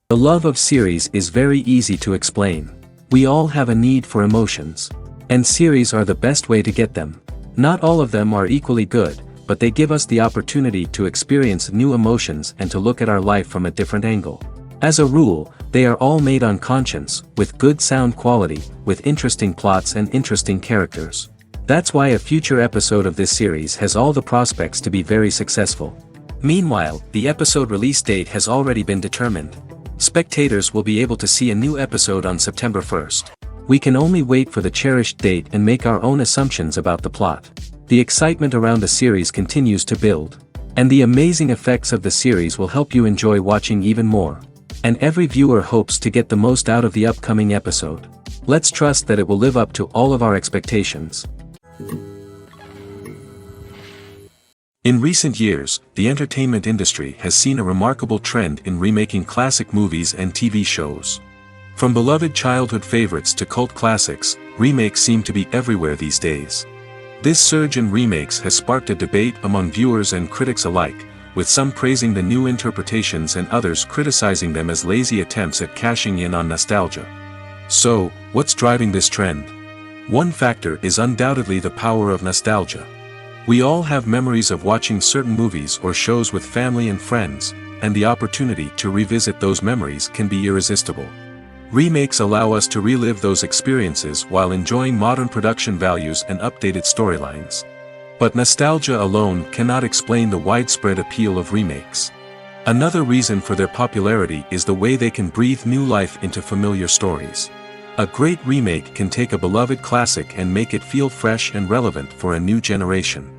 The love of series is very easy to explain. We all have a need for emotions. And series are the best way to get them. Not all of them are equally good, but they give us the opportunity to experience new emotions and to look at our life from a different angle. As a rule, they are all made on conscience, with good sound quality, with interesting plots and interesting characters. That's why a future episode of this series has all the prospects to be very successful. Meanwhile, the episode release date has already been determined. Spectators will be able to see a new episode on September 1st. We can only wait for the cherished date and make our own assumptions about the plot. The excitement around the series continues to build. And the amazing effects of the series will help you enjoy watching even more. And every viewer hopes to get the most out of the upcoming episode. Let's trust that it will live up to all of our expectations. In recent years, the entertainment industry has seen a remarkable trend in remaking classic movies and TV shows. From beloved childhood favorites to cult classics, remakes seem to be everywhere these days. This surge in remakes has sparked a debate among viewers and critics alike, with some praising the new interpretations and others criticizing them as lazy attempts at cashing in on nostalgia. So, what's driving this trend? One factor is undoubtedly the power of nostalgia. We all have memories of watching certain movies or shows with family and friends, and the opportunity to revisit those memories can be irresistible. Remakes allow us to relive those experiences while enjoying modern production values and updated storylines. But nostalgia alone cannot explain the widespread appeal of remakes. Another reason for their popularity is the way they can breathe new life into familiar stories. A great remake can take a beloved classic and make it feel fresh and relevant for a new generation.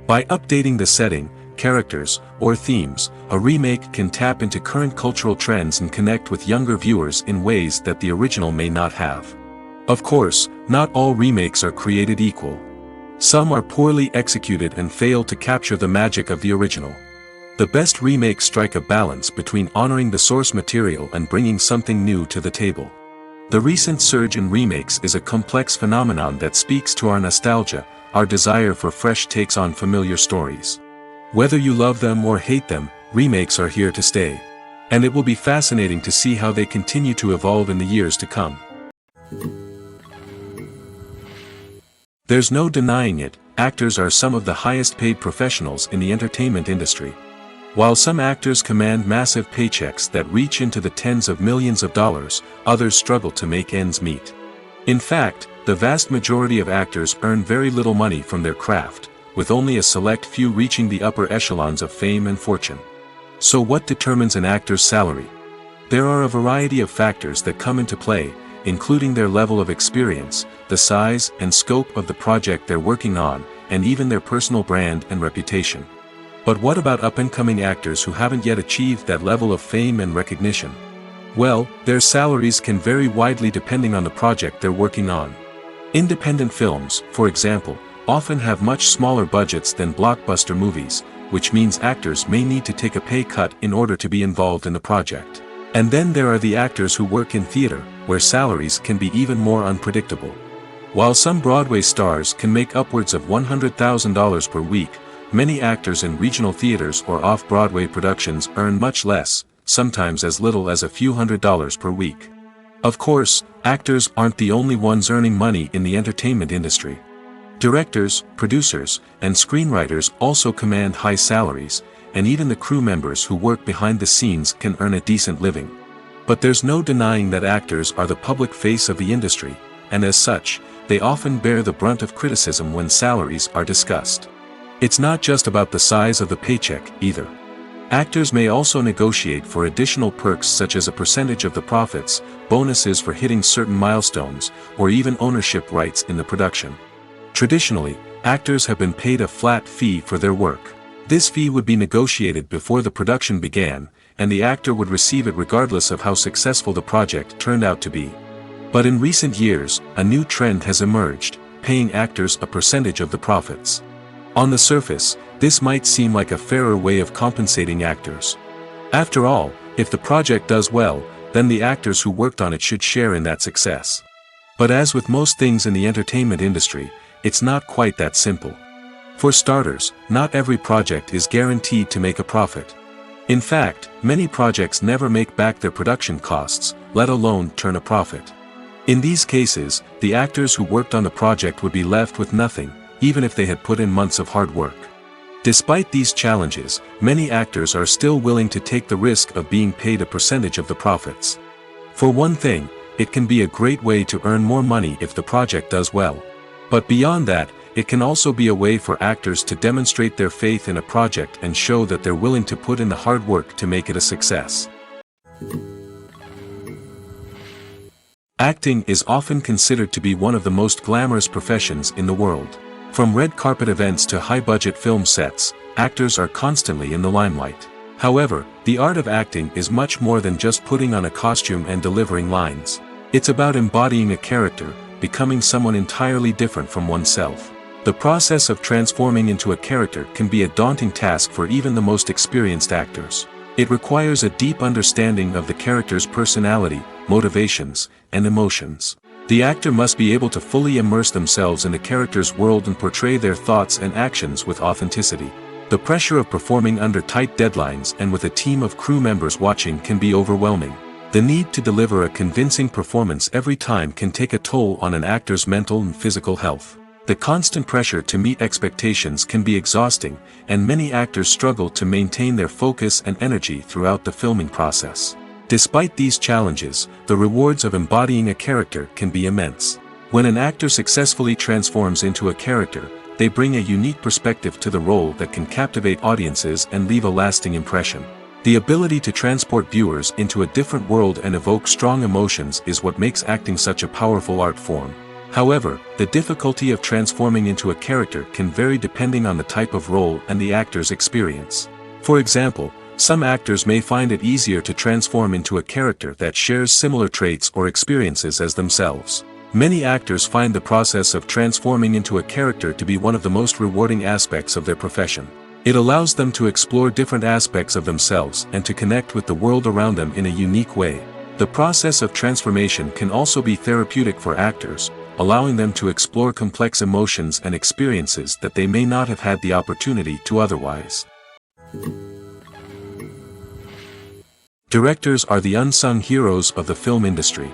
By updating the setting, characters, or themes, a remake can tap into current cultural trends and connect with younger viewers in ways that the original may not have. Of course, not all remakes are created equal. Some are poorly executed and fail to capture the magic of the original. The best remakes strike a balance between honoring the source material and bringing something new to the table. The recent surge in remakes is a complex phenomenon that speaks to our nostalgia, our desire for fresh takes on familiar stories. Whether you love them or hate them, remakes are here to stay. And it will be fascinating to see how they continue to evolve in the years to come. There's no denying it, actors are some of the highest paid professionals in the entertainment industry. While some actors command massive paychecks that reach into the tens of millions of dollars, others struggle to make ends meet. In fact, the vast majority of actors earn very little money from their craft, with only a select few reaching the upper echelons of fame and fortune. So what determines an actor's salary? There are a variety of factors that come into play, including their level of experience, the size and scope of the project they're working on, and even their personal brand and reputation. But what about up-and-coming actors who haven't yet achieved that level of fame and recognition? Well, their salaries can vary widely depending on the project they're working on. Independent films, for example, often have much smaller budgets than blockbuster movies, which means actors may need to take a pay cut in order to be involved in the project. And then there are the actors who work in theater, where salaries can be even more unpredictable. While some Broadway stars can make upwards of $100,000 per week, many actors in regional theaters or off-Broadway productions earn much less, sometimes as little as a few $100s per week. Of course, actors aren't the only ones earning money in the entertainment industry. Directors, producers, and screenwriters also command high salaries, and even the crew members who work behind the scenes can earn a decent living. But there's no denying that actors are the public face of the industry, and as such, they often bear the brunt of criticism when salaries are discussed. It's not just about the size of the paycheck, either. Actors may also negotiate for additional perks such as a percentage of the profits, bonuses for hitting certain milestones, or even ownership rights in the production. Traditionally, actors have been paid a flat fee for their work. This fee would be negotiated before the production began, and the actor would receive it regardless of how successful the project turned out to be. But in recent years, a new trend has emerged, paying actors a percentage of the profits. On the surface, this might seem like a fairer way of compensating actors. After all, if the project does well, then the actors who worked on it should share in that success. But as with most things in the entertainment industry, it's not quite that simple. For starters, not every project is guaranteed to make a profit. In fact, many projects never make back their production costs, let alone turn a profit. In these cases, the actors who worked on the project would be left with nothing, even if they had put in months of hard work. Despite these challenges, many actors are still willing to take the risk of being paid a percentage of the profits. For one thing, it can be a great way to earn more money if the project does well. But beyond that, it can also be a way for actors to demonstrate their faith in a project and show that they're willing to put in the hard work to make it a success. Acting is often considered to be one of the most glamorous professions in the world. From red carpet events to high-budget film sets, actors are constantly in the limelight. However, the art of acting is much more than just putting on a costume and delivering lines. It's about embodying a character, becoming someone entirely different from oneself. The process of transforming into a character can be a daunting task for even the most experienced actors. It requires a deep understanding of the character's personality, motivations, and emotions. The actor must be able to fully immerse themselves in the character's world and portray their thoughts and actions with authenticity. The pressure of performing under tight deadlines and with a team of crew members watching can be overwhelming. The need to deliver a convincing performance every time can take a toll on an actor's mental and physical health. The constant pressure to meet expectations can be exhausting, and many actors struggle to maintain their focus and energy throughout the filming process. Despite these challenges, the rewards of embodying a character can be immense. When an actor successfully transforms into a character, they bring a unique perspective to the role that can captivate audiences and leave a lasting impression. The ability to transport viewers into a different world and evoke strong emotions is what makes acting such a powerful art form. However, the difficulty of transforming into a character can vary depending on the type of role and the actor's experience. For example, some actors may find it easier to transform into a character that shares similar traits or experiences as themselves. Many actors find the process of transforming into a character to be one of the most rewarding aspects of their profession. It allows them to explore different aspects of themselves and to connect with the world around them in a unique way. The process of transformation can also be therapeutic for actors, allowing them to explore complex emotions and experiences that they may not have had the opportunity to otherwise. Directors are the unsung heroes of the film industry.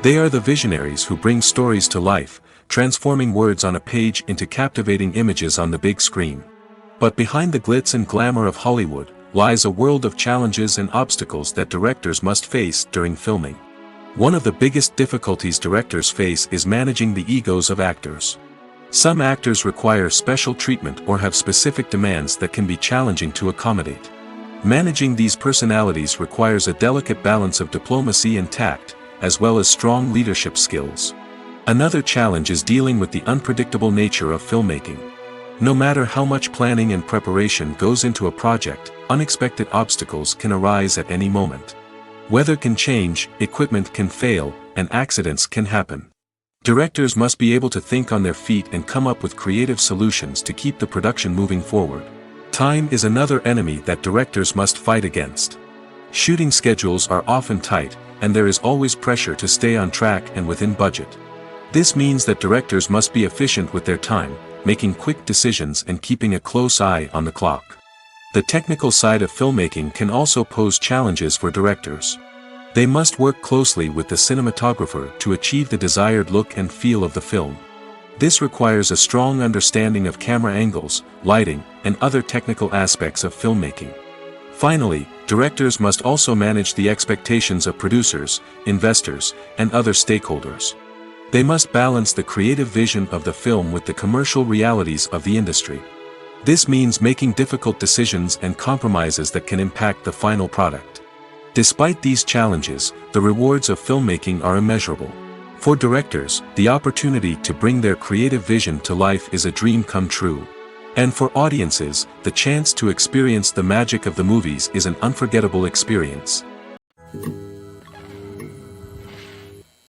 They are the visionaries who bring stories to life, transforming words on a page into captivating images on the big screen. But behind the glitz and glamour of Hollywood, lies a world of challenges and obstacles that directors must face during filming. One of the biggest difficulties directors face is managing the egos of actors. Some actors require special treatment or have specific demands that can be challenging to accommodate. Managing these personalities requires a delicate balance of diplomacy and tact, as well as strong leadership skills. Another challenge is dealing with the unpredictable nature of filmmaking. No matter how much planning and preparation goes into a project, unexpected obstacles can arise at any moment. Weather can change, equipment can fail, and accidents can happen. Directors must be able to think on their feet and come up with creative solutions to keep the production moving forward. Time is another enemy that directors must fight against. Shooting schedules are often tight, and there is always pressure to stay on track and within budget. This means that directors must be efficient with their time, making quick decisions and keeping a close eye on the clock. The technical side of filmmaking can also pose challenges for directors. They must work closely with the cinematographer to achieve the desired look and feel of the film. This requires a strong understanding of camera angles, lighting, and other technical aspects of filmmaking. Finally, directors must also manage the expectations of producers, investors, and other stakeholders. They must balance the creative vision of the film with the commercial realities of the industry. This means making difficult decisions and compromises that can impact the final product. Despite these challenges, the rewards of filmmaking are immeasurable. For directors, the opportunity to bring their creative vision to life is a dream come true. And for audiences, the chance to experience the magic of the movies is an unforgettable experience.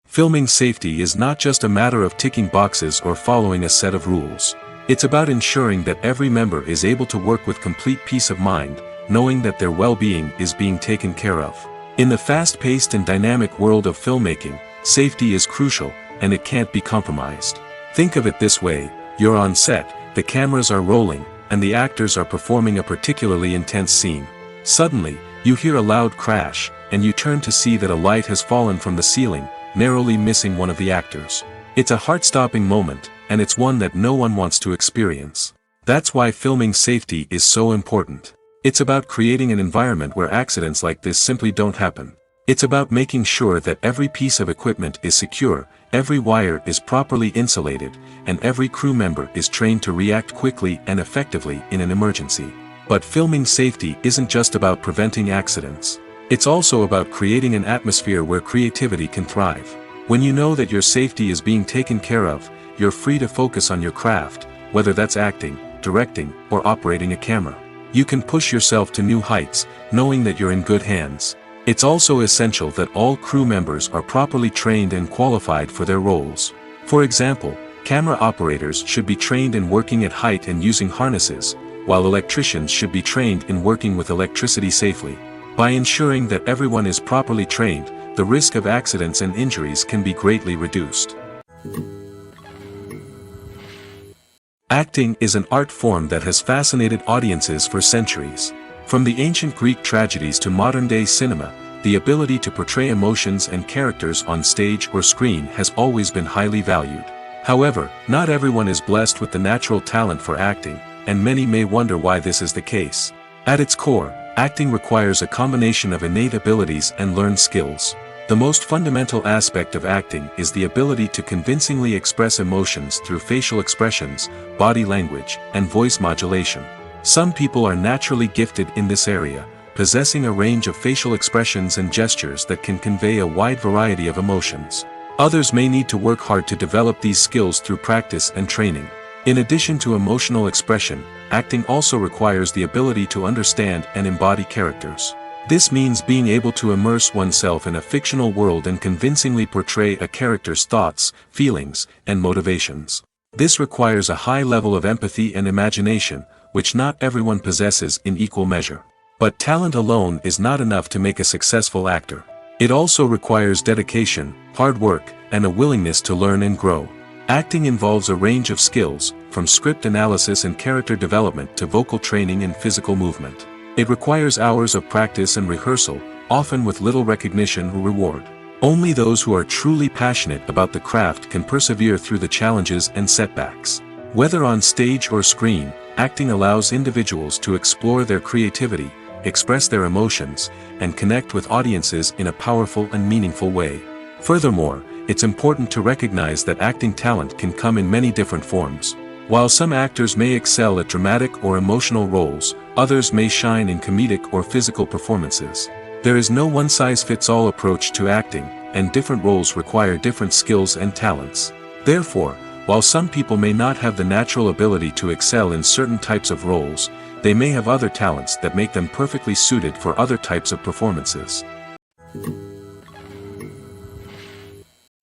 Filming safety is not just a matter of ticking boxes or following a set of rules. It's about ensuring that every member is able to work with complete peace of mind, knowing that their well-being is being taken care of. In the fast-paced and dynamic world of filmmaking, safety is crucial, and it can't be compromised. Think of it this way: you're on set, the cameras are rolling, and the actors are performing a particularly intense scene. Suddenly, you hear a loud crash, and you turn to see that a light has fallen from the ceiling, narrowly missing one of the actors. It's a heart-stopping moment, and it's one that no one wants to experience. That's why filming safety is so important. It's about creating an environment where accidents like this simply don't happen. It's about making sure that every piece of equipment is secure, every wire is properly insulated, and every crew member is trained to react quickly and effectively in an emergency. But filming safety isn't just about preventing accidents. It's also about creating an atmosphere where creativity can thrive. When you know that your safety is being taken care of, you're free to focus on your craft, whether that's acting, directing, or operating a camera. You can push yourself to new heights, knowing that you're in good hands. It's also essential that all crew members are properly trained and qualified for their roles. For example, camera operators should be trained in working at height and using harnesses, while electricians should be trained in working with electricity safely. By ensuring that everyone is properly trained, the risk of accidents and injuries can be greatly reduced. Acting is an art form that has fascinated audiences for centuries. From the ancient Greek tragedies to modern-day cinema, the ability to portray emotions and characters on stage or screen has always been highly valued. However, not everyone is blessed with the natural talent for acting, and many may wonder why this is the case. At its core, acting requires a combination of innate abilities and learned skills. The most fundamental aspect of acting is the ability to convincingly express emotions through facial expressions, body language, and voice modulation. Some people are naturally gifted in this area, possessing a range of facial expressions and gestures that can convey a wide variety of emotions. Others may need to work hard to develop these skills through practice and training. In addition to emotional expression, acting also requires the ability to understand and embody characters. This means being able to immerse oneself in a fictional world and convincingly portray a character's thoughts, feelings, and motivations. This requires a high level of empathy and imagination, which not everyone possesses in equal measure. But talent alone is not enough to make a successful actor. It also requires dedication, hard work, and a willingness to learn and grow. Acting involves a range of skills, from script analysis and character development to vocal training and physical movement. It requires hours of practice and rehearsal, often with little recognition or reward. Only those who are truly passionate about the craft can persevere through the challenges and setbacks. Whether on stage or screen, acting allows individuals to explore their creativity, express their emotions, and connect with audiences in a powerful and meaningful way. Furthermore, it's important to recognize that acting talent can come in many different forms. While some actors may excel at dramatic or emotional roles, others may shine in comedic or physical performances. There is no one-size-fits-all approach to acting, and different roles require different skills and talents. Therefore, while some people may not have the natural ability to excel in certain types of roles, they may have other talents that make them perfectly suited for other types of performances.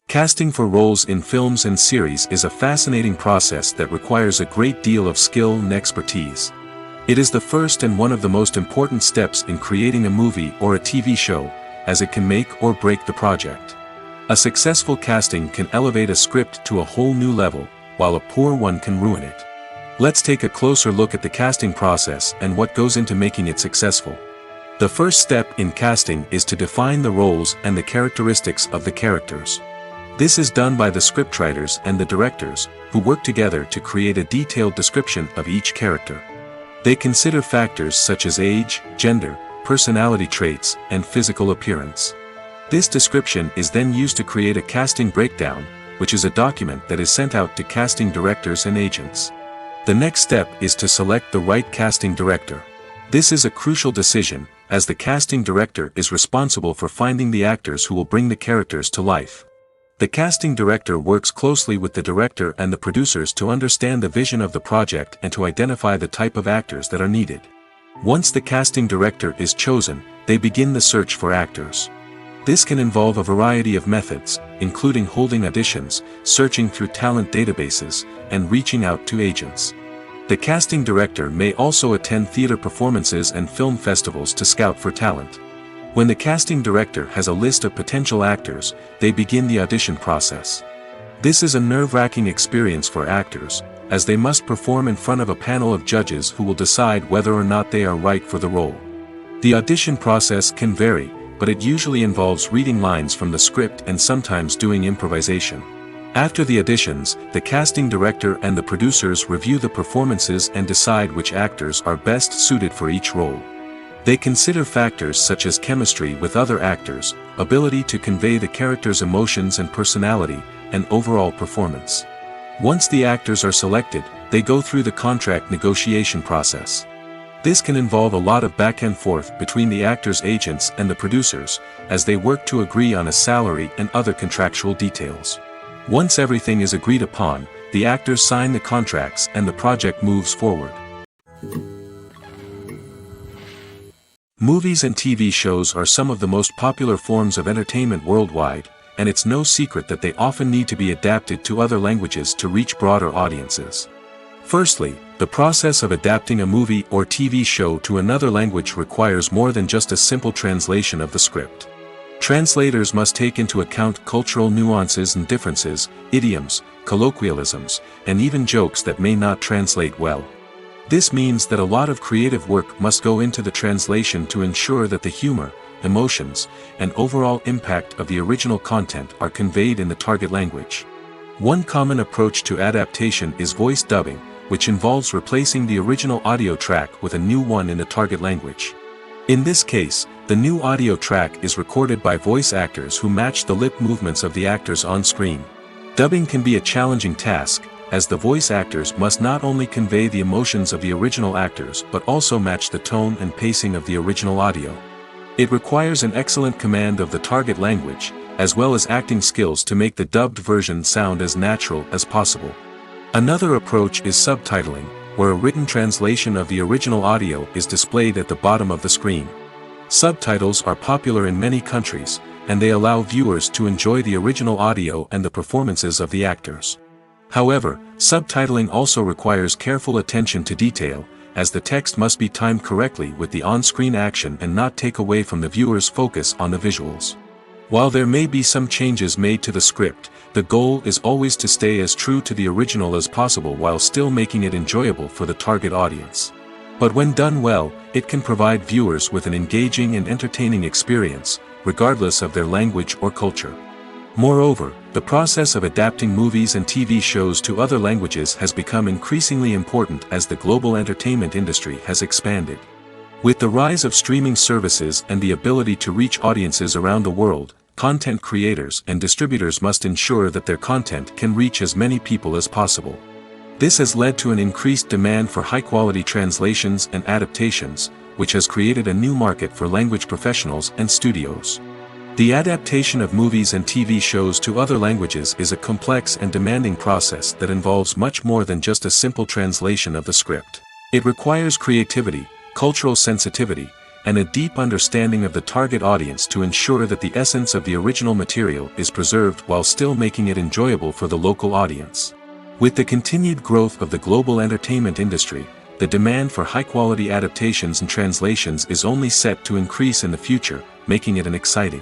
Casting for roles in films and series is a fascinating process that requires a great deal of skill and expertise. It is the first and one of the most important steps in creating a movie or a TV show, as it can make or break the project. A successful casting can elevate a script to a whole new level, while a poor one can ruin it. Let's take a closer look at the casting process and what goes into making it successful. The first step in casting is to define the roles and the characteristics of the characters. This is done by the scriptwriters and the directors, who work together to create a detailed description of each character. They consider factors such as age, gender, personality traits, and physical appearance. This description is then used to create a casting breakdown, which is a document that is sent out to casting directors and agents. The next step is to select the right casting director. This is a crucial decision, as the casting director is responsible for finding the actors who will bring the characters to life. The casting director works closely with the director and the producers to understand the vision of the project and to identify the type of actors that are needed. Once the casting director is chosen, they begin the search for actors. This can involve a variety of methods, including holding auditions, searching through talent databases, and reaching out to agents. The casting director may also attend theater performances and film festivals to scout for talent. When the casting director has a list of potential actors, they begin the audition process. This is a nerve-wracking experience for actors, as they must perform in front of a panel of judges who will decide whether or not they are right for the role. The audition process can vary, but it usually involves reading lines from the script and sometimes doing improvisation. After the auditions, the casting director and the producers review the performances and decide which actors are best suited for each role. They consider factors such as chemistry with other actors, ability to convey the character's emotions and personality, and overall performance. Once the actors are selected, they go through the contract negotiation process. This can involve a lot of back and forth between the actors' agents and the producers, as they work to agree on a salary and other contractual details. Once everything is agreed upon, the actors sign the contracts and the project moves forward. Movies and TV shows are some of the most popular forms of entertainment worldwide, and it's no secret that they often need to be adapted to other languages to reach broader audiences. Firstly, the process of adapting a movie or TV show to another language requires more than just a simple translation of the script. Translators must take into account cultural nuances and differences, idioms, colloquialisms, and even jokes that may not translate well. This means that a lot of creative work must go into the translation to ensure that the humor, emotions, and overall impact of the original content are conveyed in the target language. One common approach to adaptation is voice dubbing, which involves replacing the original audio track with a new one in the target language. In this case, the new audio track is recorded by voice actors who match the lip movements of the actors on screen. Dubbing can be a challenging task, as the voice actors must not only convey the emotions of the original actors but also match the tone and pacing of the original audio. It requires an excellent command of the target language, as well as acting skills to make the dubbed version sound as natural as possible. Another approach is subtitling, where a written translation of the original audio is displayed at the bottom of the screen. Subtitles are popular in many countries, and they allow viewers to enjoy the original audio and the performances of the actors. However, subtitling also requires careful attention to detail, as the text must be timed correctly with the on-screen action and not take away from the viewer's focus on the visuals. While there may be some changes made to the script, the goal is always to stay as true to the original as possible while still making it enjoyable for the target audience. But when done well, it can provide viewers with an engaging and entertaining experience, regardless of their language or culture. Moreover, the process of adapting movies and TV shows to other languages has become increasingly important as the global entertainment industry has expanded. With the rise of streaming services and the ability to reach audiences around the world, content creators and distributors must ensure that their content can reach as many people as possible. This has led to an increased demand for high-quality translations and adaptations, which has created a new market for language professionals and studios. The adaptation of movies and TV shows to other languages is a complex and demanding process that involves much more than just a simple translation of the script. It requires creativity, cultural sensitivity, and a deep understanding of the target audience to ensure that the essence of the original material is preserved while still making it enjoyable for the local audience. With the continued growth of the global entertainment industry, the demand for high-quality adaptations and translations is only set to increase in the future, making it an exciting.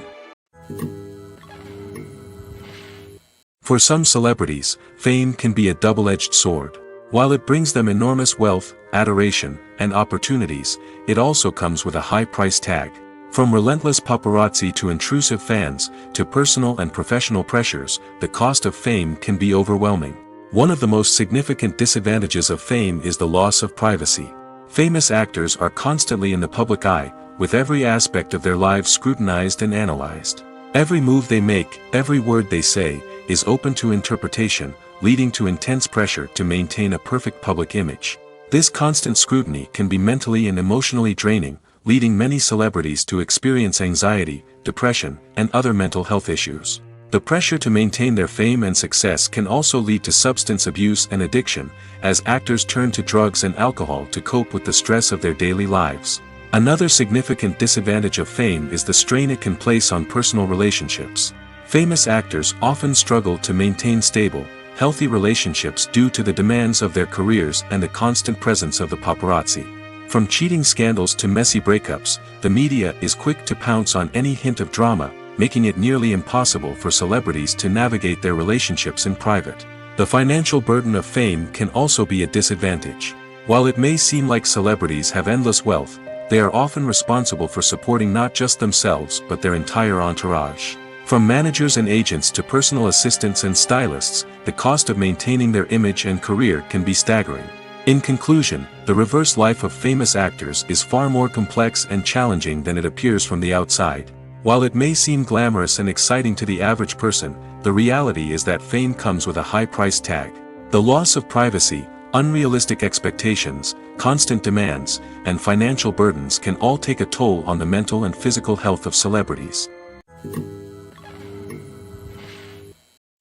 For some celebrities, fame can be a double-edged sword. While it brings them enormous wealth, adoration, and opportunities, it also comes with a high price tag. From relentless paparazzi to intrusive fans, to personal and professional pressures, the cost of fame can be overwhelming. One of the most significant disadvantages of fame is the loss of privacy. Famous actors are constantly in the public eye, with every aspect of their lives scrutinized and analyzed. Every move they make, every word they say, is open to interpretation, leading to intense pressure to maintain a perfect public image. This constant scrutiny can be mentally and emotionally draining, leading many celebrities to experience anxiety, depression, and other mental health issues. The pressure to maintain their fame and success can also lead to substance abuse and addiction, as actors turn to drugs and alcohol to cope with the stress of their daily lives. Another significant disadvantage of fame is the strain it can place on personal relationships. Famous actors often struggle to maintain stable, healthy relationships due to the demands of their careers and the constant presence of the paparazzi. From cheating scandals to messy breakups, the media is quick to pounce on any hint of drama, making it nearly impossible for celebrities to navigate their relationships in private. The financial burden of fame can also be a disadvantage. While it may seem like celebrities have endless wealth, they are often responsible for supporting not just themselves but their entire entourage. From managers and agents to personal assistants and stylists, the cost of maintaining their image and career can be staggering. In conclusion, the reverse life of famous actors is far more complex and challenging than it appears from the outside. While it may seem glamorous and exciting to the average person, the reality is that fame comes with a high price tag. The loss of privacy, unrealistic expectations, constant demands, and financial burdens can all take a toll on the mental and physical health of celebrities.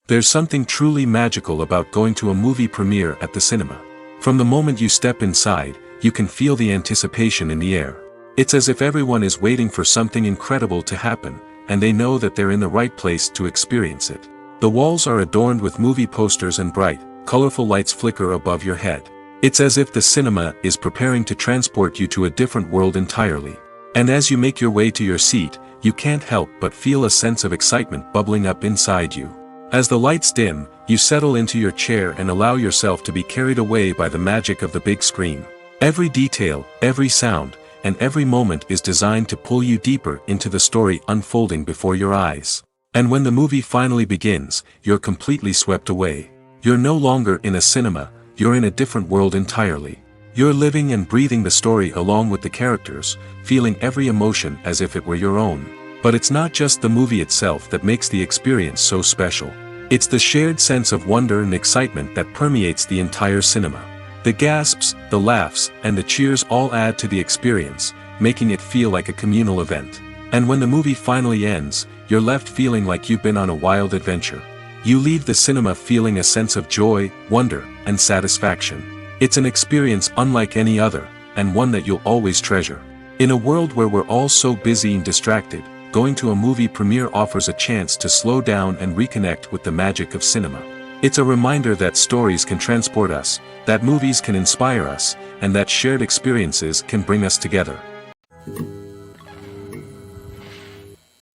There's something truly magical about going to a movie premiere at the cinema. From the moment you step inside, you can feel the anticipation in the air. It's as if everyone is waiting for something incredible to happen, and they know that they're in the right place to experience it. The walls are adorned with movie posters and bright, colorful lights flicker above your head. It's as if the cinema is preparing to transport you to a different world entirely. And as you make your way to your seat, you can't help but feel a sense of excitement bubbling up inside you. As the lights dim, you settle into your chair and allow yourself to be carried away by the magic of the big screen. Every detail, every sound, and every moment is designed to pull you deeper into the story unfolding before your eyes. And when the movie finally begins, you're completely swept away. You're no longer in a cinema, you're in a different world entirely. You're living and breathing the story along with the characters, feeling every emotion as if it were your own. But it's not just the movie itself that makes the experience so special. It's the shared sense of wonder and excitement that permeates the entire cinema. The gasps, the laughs, and the cheers all add to the experience, making it feel like a communal event. And when the movie finally ends, you're left feeling like you've been on a wild adventure. You leave the cinema feeling a sense of joy, wonder, and satisfaction. It's an experience unlike any other, and one that you'll always treasure. In a world where we're all so busy and distracted, going to a movie premiere offers a chance to slow down and reconnect with the magic of cinema. It's a reminder that stories can transport us, that movies can inspire us, and that shared experiences can bring us together.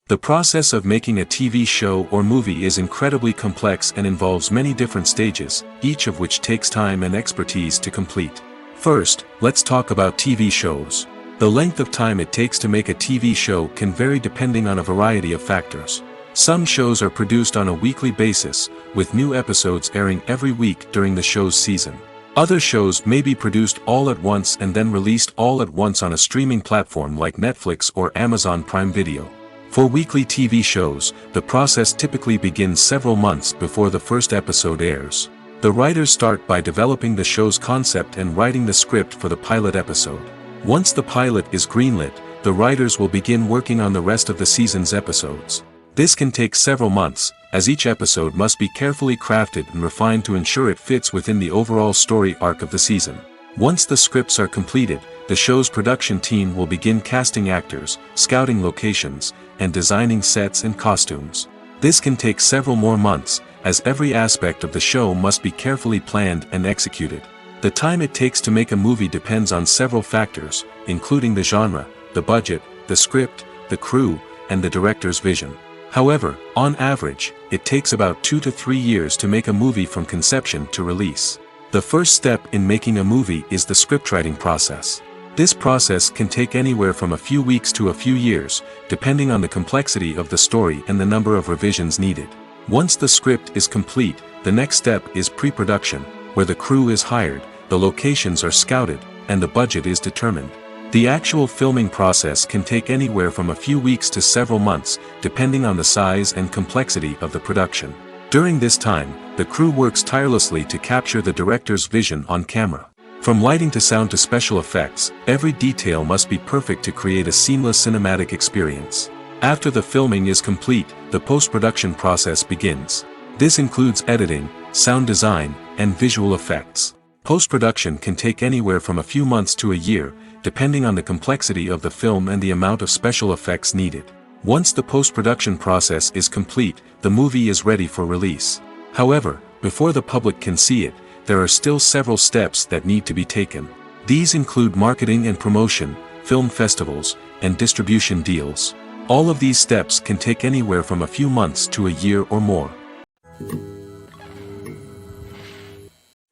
The process of making a TV show or movie is incredibly complex and involves many different stages, each of which takes time and expertise to complete. First, let's talk about TV shows. The length of time it takes to make a TV show can vary depending on a variety of factors. Some shows are produced on a weekly basis, with new episodes airing every week during the show's season. Other shows may be produced all at once and then released all at once on a streaming platform like Netflix or Amazon Prime Video. For weekly TV shows, the process typically begins several months before the first episode airs. The writers start by developing the show's concept and writing the script for the pilot episode. Once the pilot is greenlit, the writers will begin working on the rest of the season's episodes. This can take several months, as each episode must be carefully crafted and refined to ensure it fits within the overall story arc of the season. Once the scripts are completed, the show's production team will begin casting actors, scouting locations, and designing sets and costumes. This can take several more months, as every aspect of the show must be carefully planned and executed. The time it takes to make a movie depends on several factors, including the genre, the budget, the script, the crew, and the director's vision. However, on average, it takes about 2 to 3 years to make a movie from conception to release. The first step in making a movie is the scriptwriting process. This process can take anywhere from a few weeks to a few years, depending on the complexity of the story and the number of revisions needed. Once the script is complete, the next step is pre-production, where the crew is hired, the locations are scouted, and the budget is determined. The actual filming process can take anywhere from a few weeks to several months, depending on the size and complexity of the production. During this time, the crew works tirelessly to capture the director's vision on camera. From lighting to sound to special effects, every detail must be perfect to create a seamless cinematic experience. After the filming is complete, the post-production process begins. This includes editing, sound design, and visual effects. Post-production can take anywhere from a few months to a year, depending on the complexity of the film and the amount of special effects needed. Once the post-production process is complete, the movie is ready for release. However, before the public can see it, there are still several steps that need to be taken. These include marketing and promotion, film festivals, and distribution deals. All of these steps can take anywhere from a few months to a year or more.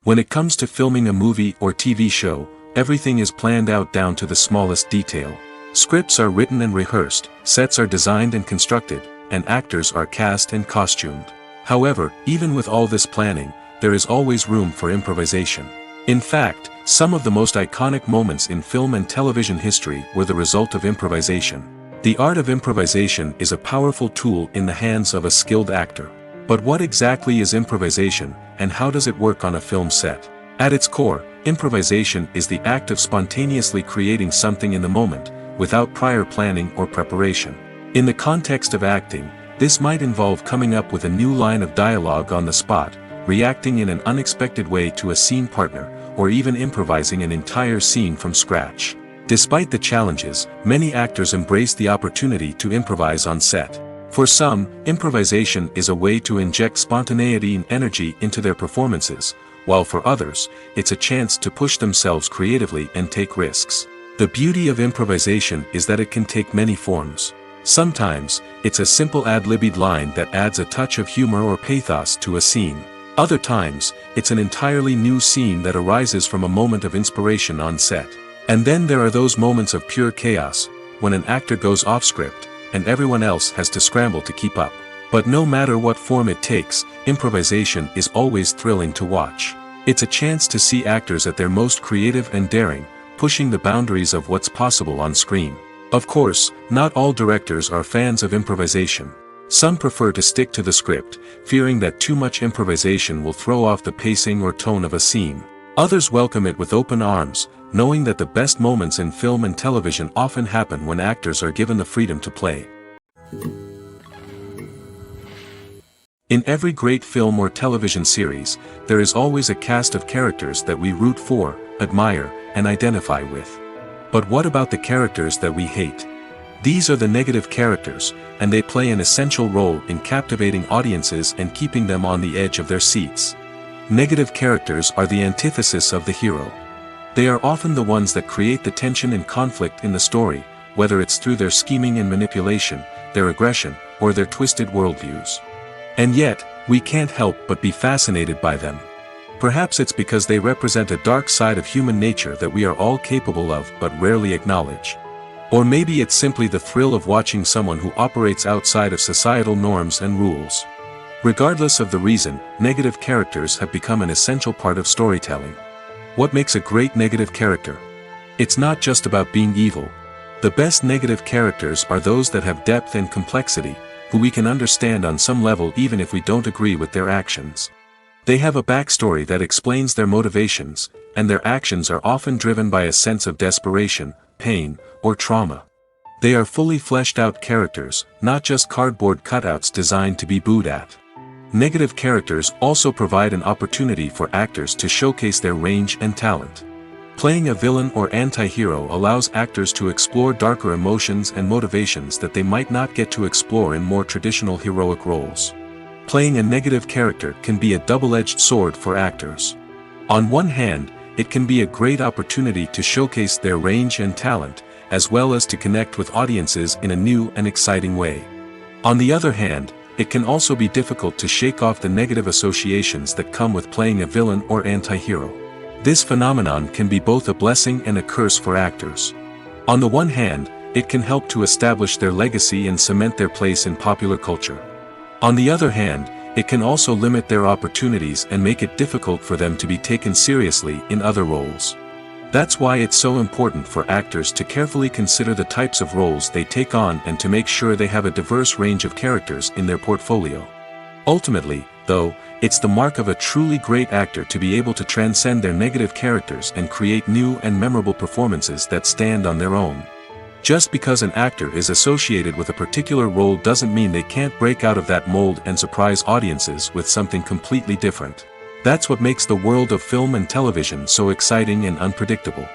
When it comes to filming a movie or TV show, everything is planned out down to the smallest detail. Scripts are written and rehearsed, sets are designed and constructed, and actors are cast and costumed. However, even with all this planning, there is always room for improvisation. In fact, some of the most iconic moments in film and television history were the result of improvisation. The art of improvisation is a powerful tool in the hands of a skilled actor. But what exactly is improvisation, and how does it work on a film set? At its core, improvisation is the act of spontaneously creating something in the moment, without prior planning or preparation. In the context of acting, this might involve coming up with a new line of dialogue on the spot, reacting in an unexpected way to a scene partner, or even improvising an entire scene from scratch. Despite the challenges, many actors embrace the opportunity to improvise on set. For some, improvisation is a way to inject spontaneity and energy into their performances, while for others, it's a chance to push themselves creatively and take risks. The beauty of improvisation is that it can take many forms. Sometimes, it's a simple ad-libbed line that adds a touch of humor or pathos to a scene. Other times, it's an entirely new scene that arises from a moment of inspiration on set. And then there are those moments of pure chaos, when an actor goes off script, and everyone else has to scramble to keep up. But no matter what form it takes, improvisation is always thrilling to watch. It's a chance to see actors at their most creative and daring, pushing the boundaries of what's possible on screen. Of course, not all directors are fans of improvisation. Some prefer to stick to the script, fearing that too much improvisation will throw off the pacing or tone of a scene. Others welcome it with open arms, knowing that the best moments in film and television often happen when actors are given the freedom to play. In every great film or television series, there is always a cast of characters that we root for, admire, and identify with. But what about the characters that we hate? These are the negative characters, and they play an essential role in captivating audiences and keeping them on the edge of their seats. Negative characters are the antithesis of the hero. They are often the ones that create the tension and conflict in the story, whether it's through their scheming and manipulation, their aggression, or their twisted worldviews. And yet, we can't help but be fascinated by them. Perhaps it's because they represent a dark side of human nature that we are all capable of but rarely acknowledge. Or maybe it's simply the thrill of watching someone who operates outside of societal norms and rules. Regardless of the reason, negative characters have become an essential part of storytelling. What makes a great negative character? It's not just about being evil. The best negative characters are those that have depth and complexity, who we can understand on some level even if we don't agree with their actions. They have a backstory that explains their motivations, and their actions are often driven by a sense of desperation, pain, or trauma. They are fully fleshed out characters, not just cardboard cutouts designed to be booed at. Negative characters also provide an opportunity for actors to showcase their range and talent. Playing a villain or anti-hero allows actors to explore darker emotions and motivations that they might not get to explore in more traditional heroic roles. Playing a negative character can be a double-edged sword for actors. On one hand, it can be a great opportunity to showcase their range and talent, as well as to connect with audiences in a new and exciting way. On the other hand, it can also be difficult to shake off the negative associations that come with playing a villain or anti-hero. This phenomenon can be both a blessing and a curse for actors. On the one hand, it can help to establish their legacy and cement their place in popular culture. On the other hand, it can also limit their opportunities and make it difficult for them to be taken seriously in other roles. That's why it's so important for actors to carefully consider the types of roles they take on and to make sure they have a diverse range of characters in their portfolio. Ultimately, though, it's the mark of a truly great actor to be able to transcend their negative characters and create new and memorable performances that stand on their own. Just because an actor is associated with a particular role doesn't mean they can't break out of that mold and surprise audiences with something completely different. That's what makes the world of film and television so exciting and unpredictable.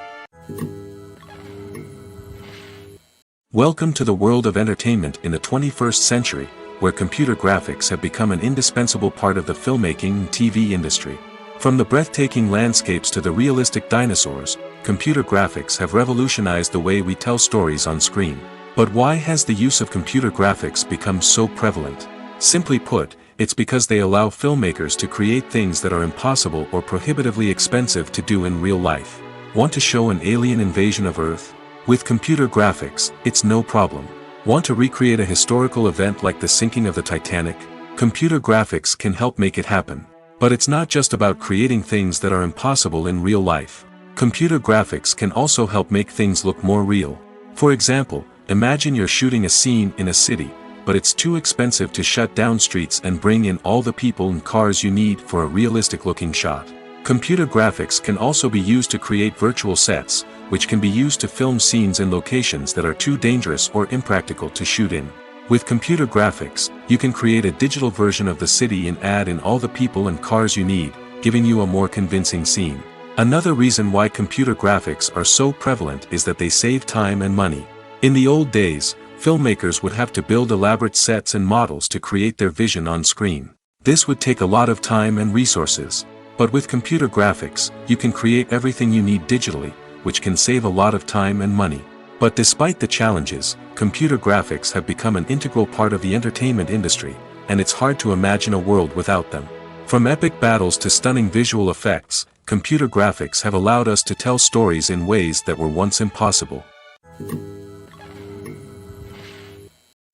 Welcome to the world of entertainment in the 21st century, where computer graphics have become an indispensable part of the filmmaking and TV industry. From the breathtaking landscapes to the realistic dinosaurs, computer graphics have revolutionized the way we tell stories on screen. But why has the use of computer graphics become so prevalent? Simply put, it's because they allow filmmakers to create things that are impossible or prohibitively expensive to do in real life. Want to show an alien invasion of Earth? With computer graphics, it's no problem. Want to recreate a historical event like the sinking of the Titanic? Computer graphics can help make it happen. But it's not just about creating things that are impossible in real life. Computer graphics can also help make things look more real. For example, imagine you're shooting a scene in a city, but it's too expensive to shut down streets and bring in all the people and cars you need for a realistic-looking shot. Computer graphics can also be used to create virtual sets, which can be used to film scenes in locations that are too dangerous or impractical to shoot in. With computer graphics, you can create a digital version of the city and add in all the people and cars you need, giving you a more convincing scene. Another reason why computer graphics are so prevalent is that they save time and money. In the old days, filmmakers would have to build elaborate sets and models to create their vision on screen. This would take a lot of time and resources. But with computer graphics, you can create everything you need digitally, which can save a lot of time and money. But despite the challenges, computer graphics have become an integral part of the entertainment industry, and it's hard to imagine a world without them. From epic battles to stunning visual effects, computer graphics have allowed us to tell stories in ways that were once impossible.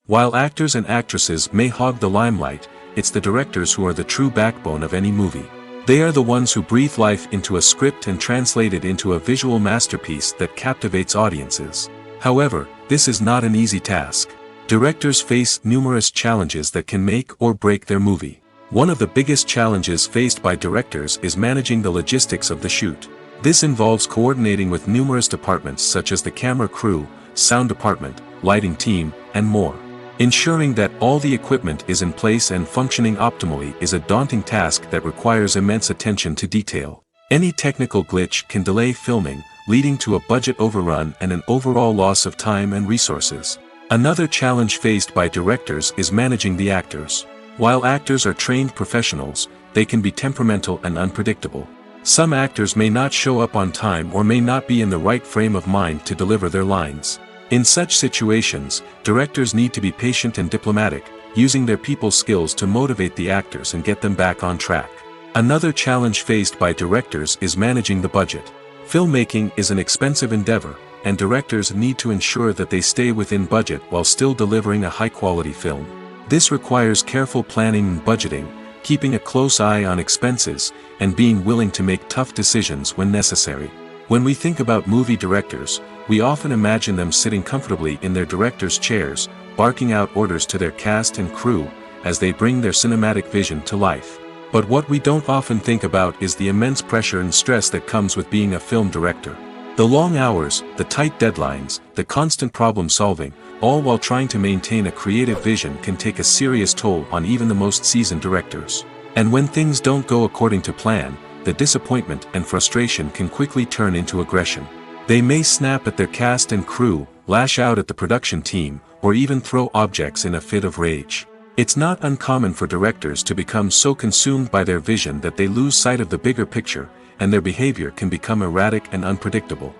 While actors and actresses may hog the limelight, it's the directors who are the true backbone of any movie. They are the ones who breathe life into a script and translate it into a visual masterpiece that captivates audiences. However, this is not an easy task. Directors face numerous challenges that can make or break their movie. One of the biggest challenges faced by directors is managing the logistics of the shoot. This involves coordinating with numerous departments such as the camera crew, sound department, lighting team, and more. Ensuring that all the equipment is in place and functioning optimally is a daunting task that requires immense attention to detail. Any technical glitch can delay filming, leading to a budget overrun and an overall loss of time and resources. Another challenge faced by directors is managing the actors. While actors are trained professionals, they can be temperamental and unpredictable. Some actors may not show up on time or may not be in the right frame of mind to deliver their lines. In such situations, directors need to be patient and diplomatic, using their people skills to motivate the actors and get them back on track. Another challenge faced by directors is managing the budget. Filmmaking is an expensive endeavor, and directors need to ensure that they stay within budget while still delivering a high-quality film. This requires careful planning and budgeting, keeping a close eye on expenses, and being willing to make tough decisions when necessary. When we think about movie directors, we often imagine them sitting comfortably in their director's chairs, barking out orders to their cast and crew, as they bring their cinematic vision to life. But what we don't often think about is the immense pressure and stress that comes with being a film director. The long hours, the tight deadlines, the constant problem solving, all while trying to maintain a creative vision can take a serious toll on even the most seasoned directors. And when things don't go according to plan, the disappointment and frustration can quickly turn into aggression. They may snap at their cast and crew, lash out at the production team, or even throw objects in a fit of rage. It's not uncommon for directors to become so consumed by their vision that they lose sight of the bigger picture, and their behavior can become erratic and unpredictable.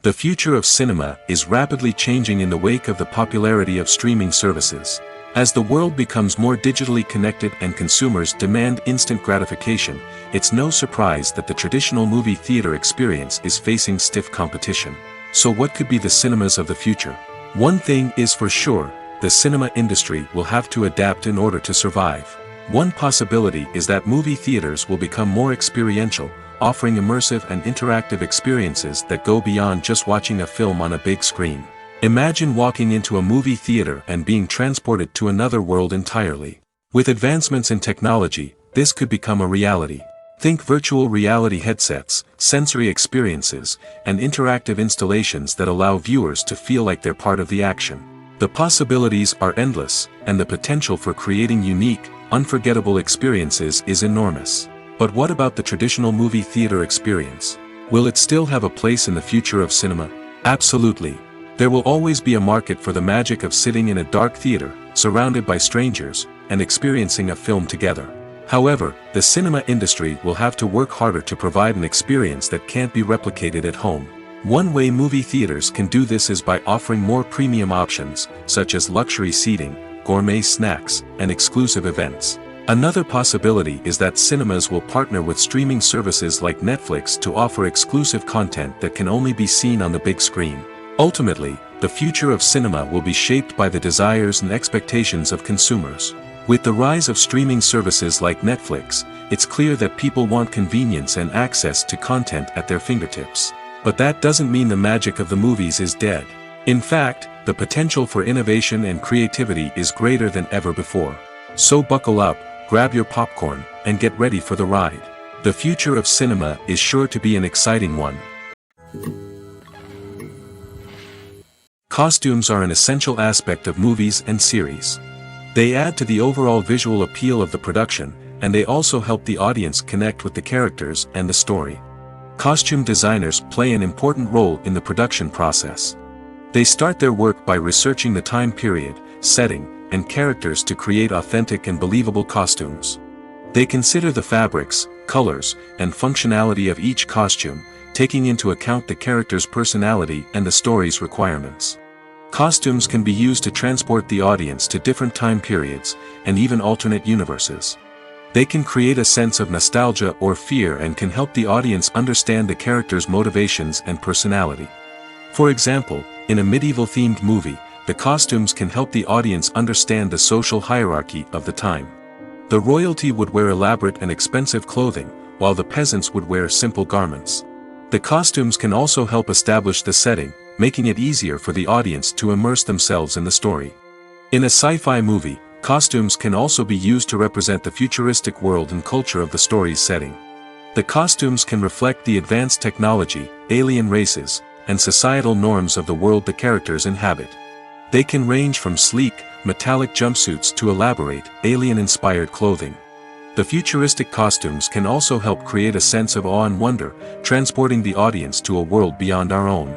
The future of cinema is rapidly changing in the wake of the popularity of streaming services. As the world becomes more digitally connected and consumers demand instant gratification, it's no surprise that the traditional movie theater experience is facing stiff competition. So what could be the cinemas of the future? One thing is for sure, the cinema industry will have to adapt in order to survive. One possibility is that movie theaters will become more experiential, offering immersive and interactive experiences that go beyond just watching a film on a big screen. Imagine walking into a movie theater and being transported to another world entirely. With advancements in technology, this could become a reality. Think virtual reality headsets, sensory experiences, and interactive installations that allow viewers to feel like they're part of the action. The possibilities are endless, and the potential for creating unique, unforgettable experiences is enormous. But what about the traditional movie theater experience? Will it still have a place in the future of cinema? Absolutely. There will always be a market for the magic of sitting in a dark theater, surrounded by strangers, and experiencing a film together. However, the cinema industry will have to work harder to provide an experience that can't be replicated at home. One way movie theaters can do this is by offering more premium options, such as luxury seating, gourmet snacks, and exclusive events. Another possibility is that cinemas will partner with streaming services like Netflix to offer exclusive content that can only be seen on the big screen. Ultimately, the future of cinema will be shaped by the desires and expectations of consumers. With the rise of streaming services like Netflix, it's clear that people want convenience and access to content at their fingertips. But that doesn't mean the magic of the movies is dead. In fact, the potential for innovation and creativity is greater than ever before. So buckle up, grab your popcorn, and get ready for the ride. The future of cinema is sure to be an exciting one. Costumes are an essential aspect of movies and series. They add to the overall visual appeal of the production, and they also help the audience connect with the characters and the story. Costume designers play an important role in the production process. They start their work by researching the time period, setting, and characters to create authentic and believable costumes. They consider the fabrics, colors, and functionality of each costume, taking into account the character's personality and the story's requirements. Costumes can be used to transport the audience to different time periods, and even alternate universes. They can create a sense of nostalgia or fear and can help the audience understand the character's motivations and personality. For example, in a medieval-themed movie, the costumes can help the audience understand the social hierarchy of the time. The royalty would wear elaborate and expensive clothing, while the peasants would wear simple garments. The costumes can also help establish the setting, making it easier for the audience to immerse themselves in the story. In a sci-fi movie, costumes can also be used to represent the futuristic world and culture of the story's setting. The costumes can reflect the advanced technology, alien races, and societal norms of the world the characters inhabit. They can range from sleek, metallic jumpsuits to elaborate, alien-inspired clothing. The futuristic costumes can also help create a sense of awe and wonder, transporting the audience to a world beyond our own.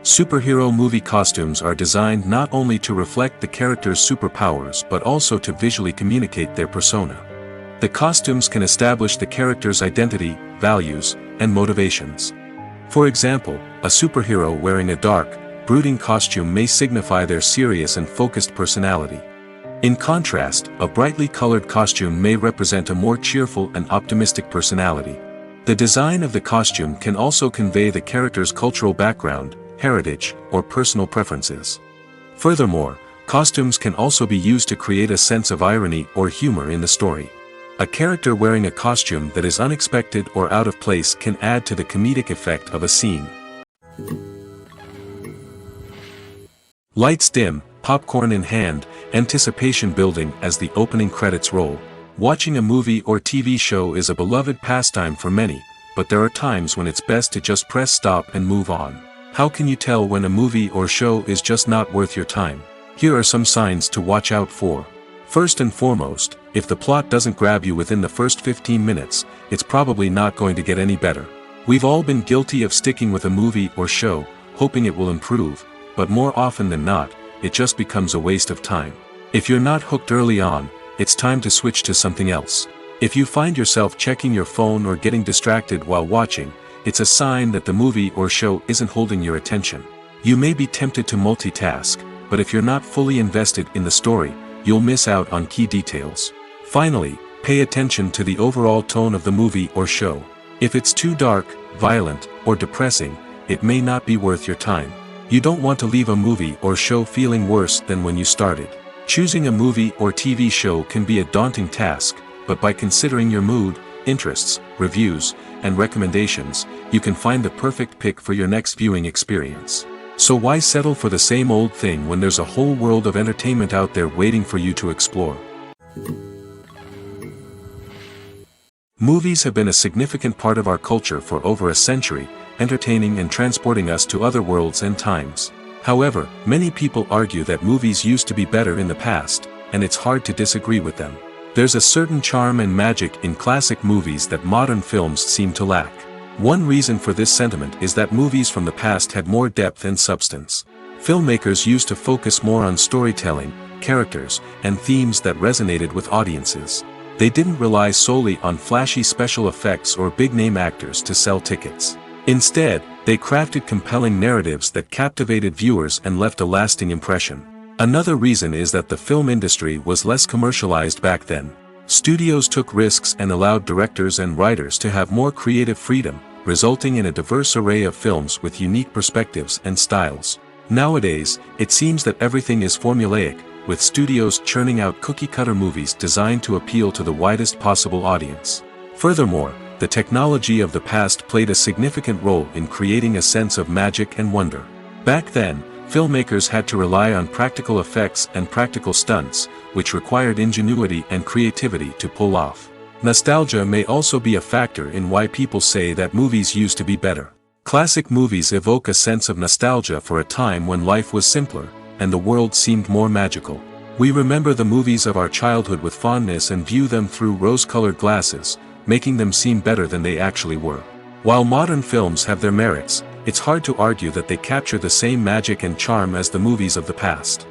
Superhero movie costumes are designed not only to reflect the character's superpowers but also to visually communicate their persona. The costumes can establish the character's identity, values, and motivations. For example, a superhero wearing a dark, brooding costume may signify their serious and focused personality. In contrast, a brightly colored costume may represent a more cheerful and optimistic personality. The design of the costume can also convey the character's cultural background, heritage, or personal preferences. Furthermore, costumes can also be used to create a sense of irony or humor in the story. A character wearing a costume that is unexpected or out of place can add to the comedic effect of a scene. Lights dim, popcorn in hand, anticipation building as the opening credits roll. Watching a movie or TV show is a beloved pastime for many, but there are times when it's best to just press stop and move on. How can you tell when a movie or show is just not worth your time? Here are some signs to watch out for. First and foremost, if the plot doesn't grab you within the first 15 minutes, it's probably not going to get any better. We've all been guilty of sticking with a movie or show, hoping it will improve, but more often than not, it just becomes a waste of time. If you're not hooked early on, it's time to switch to something else. If you find yourself checking your phone or getting distracted while watching, it's a sign that the movie or show isn't holding your attention. You may be tempted to multitask, but if you're not fully invested in the story, you'll miss out on key details. Finally, pay attention to the overall tone of the movie or show. If it's too dark, violent, or depressing, it may not be worth your time. You don't want to leave a movie or show feeling worse than when you started. Choosing a movie or TV show can be a daunting task, but by considering your mood, interests, reviews, and recommendations, you can find the perfect pick for your next viewing experience. So why settle for the same old thing when there's a whole world of entertainment out there waiting for you to explore? Movies have been a significant part of our culture for over a century, entertaining and transporting us to other worlds and times. However, many people argue that movies used to be better in the past, and it's hard to disagree with them. There's a certain charm and magic in classic movies that modern films seem to lack. One reason for this sentiment is that movies from the past had more depth and substance. Filmmakers used to focus more on storytelling, characters, and themes that resonated with audiences. They didn't rely solely on flashy special effects or big-name actors to sell tickets. Instead, they crafted compelling narratives that captivated viewers and left a lasting impression. Another reason is that the film industry was less commercialized back then. Studios took risks and allowed directors and writers to have more creative freedom, resulting in a diverse array of films with unique perspectives and styles. Nowadays, it seems that everything is formulaic, with studios churning out cookie-cutter movies designed to appeal to the widest possible audience. Furthermore, the technology of the past played a significant role in creating a sense of magic and wonder. Back then, filmmakers had to rely on practical effects and practical stunts, which required ingenuity and creativity to pull off. Nostalgia may also be a factor in why people say that movies used to be better. Classic movies evoke a sense of nostalgia for a time when life was simpler, and the world seemed more magical. We remember the movies of our childhood with fondness and view them through rose-colored glasses, making them seem better than they actually were. While modern films have their merits, it's hard to argue that they capture the same magic and charm as the movies of the past.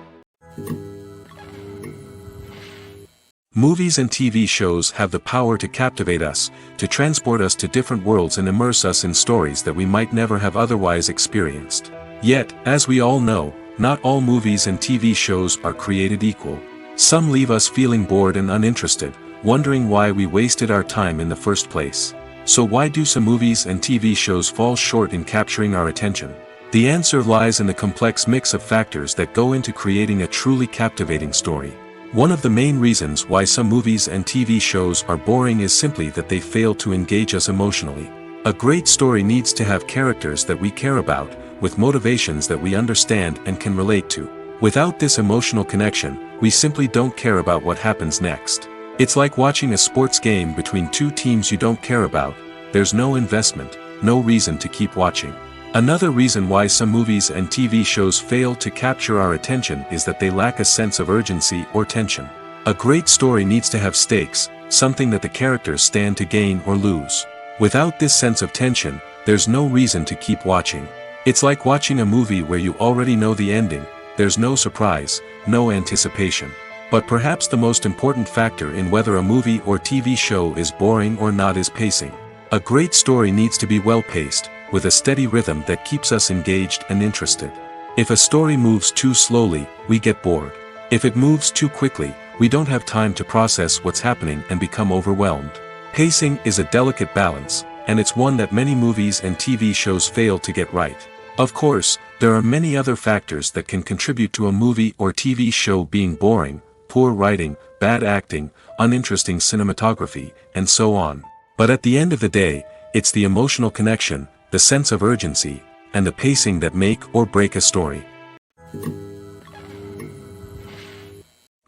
Movies and TV shows have the power to captivate us, to transport us to different worlds and immerse us in stories that we might never have otherwise experienced. Yet, as we all know, not all movies and TV shows are created equal. Some leave us feeling bored and uninterested, wondering why we wasted our time in the first place. So why do some movies and TV shows fall short in capturing our attention? The answer lies in the complex mix of factors that go into creating a truly captivating story. One of the main reasons why some movies and TV shows are boring is simply that they fail to engage us emotionally. A great story needs to have characters that we care about, with motivations that we understand and can relate to. Without this emotional connection, we simply don't care about what happens next. It's like watching a sports game between two teams you don't care about. There's no investment, no reason to keep watching. Another reason why some movies and TV shows fail to capture our attention is that they lack a sense of urgency or tension. A great story needs to have stakes, something that the characters stand to gain or lose. Without this sense of tension, there's no reason to keep watching. It's like watching a movie where you already know the ending. There's no surprise, no anticipation. But perhaps the most important factor in whether a movie or TV show is boring or not is pacing. A great story needs to be well-paced, with a steady rhythm that keeps us engaged and interested. If a story moves too slowly, we get bored. If it moves too quickly, we don't have time to process what's happening and become overwhelmed. Pacing is a delicate balance, and it's one that many movies and TV shows fail to get right. Of course, there are many other factors that can contribute to a movie or TV show being boring: poor writing, bad acting, uninteresting cinematography, and so on. But at the end of the day, it's the emotional connection, the sense of urgency, and the pacing that make or break a story.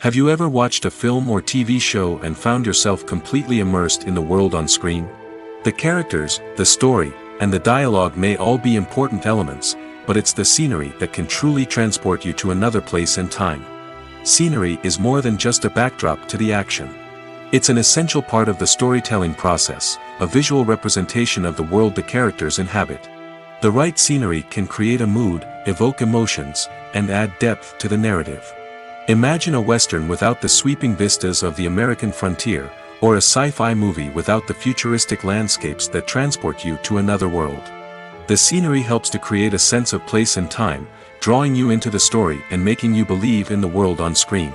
Have you ever watched a film or TV show and found yourself completely immersed in the world on screen? The characters, the story, and the dialogue may all be important elements, but it's the scenery that can truly transport you to another place and time. Scenery is more than just a backdrop to the action. It's an essential part of the storytelling process, a visual representation of the world the characters inhabit. The right scenery can create a mood, evoke emotions, and add depth to the narrative. Imagine a Western without the sweeping vistas of the American frontier, or a sci-fi movie without the futuristic landscapes that transport you to another world. The scenery helps to create a sense of place and time, drawing you into the story and making you believe in the world on screen.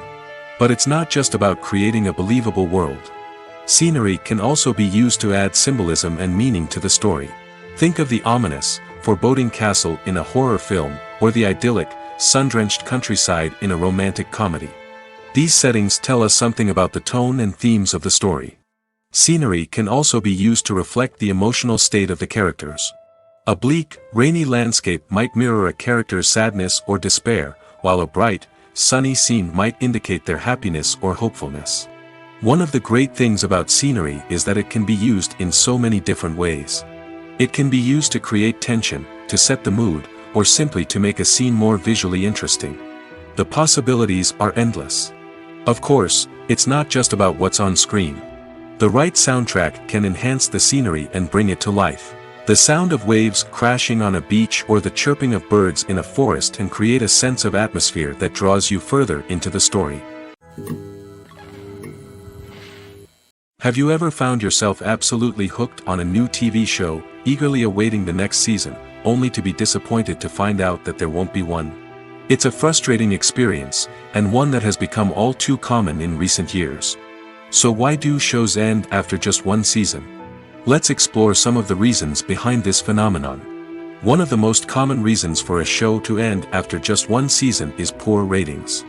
But it's not just about creating a believable world. Scenery can also be used to add symbolism and meaning to the story. Think of the ominous, foreboding castle in a horror film, or the idyllic, sun-drenched countryside in a romantic comedy. These settings tell us something about the tone and themes of the story. Scenery can also be used to reflect the emotional state of the characters. A bleak, rainy landscape might mirror a character's sadness or despair, while a bright, sunny scene might indicate their happiness or hopefulness. One of the great things about scenery is that it can be used in so many different ways. It can be used to create tension, to set the mood, or simply to make a scene more visually interesting. The possibilities are endless. Of course, it's not just about what's on screen. The right soundtrack can enhance the scenery and bring it to life. The sound of waves crashing on a beach or the chirping of birds in a forest can create a sense of atmosphere that draws you further into the story. Have you ever found yourself absolutely hooked on a new TV show, eagerly awaiting the next season, only to be disappointed to find out that there won't be one? It's a frustrating experience, and one that has become all too common in recent years. So why do shows end after just one season? Let's explore some of the reasons behind this phenomenon. One of the most common reasons for a show to end after just one season is poor ratings.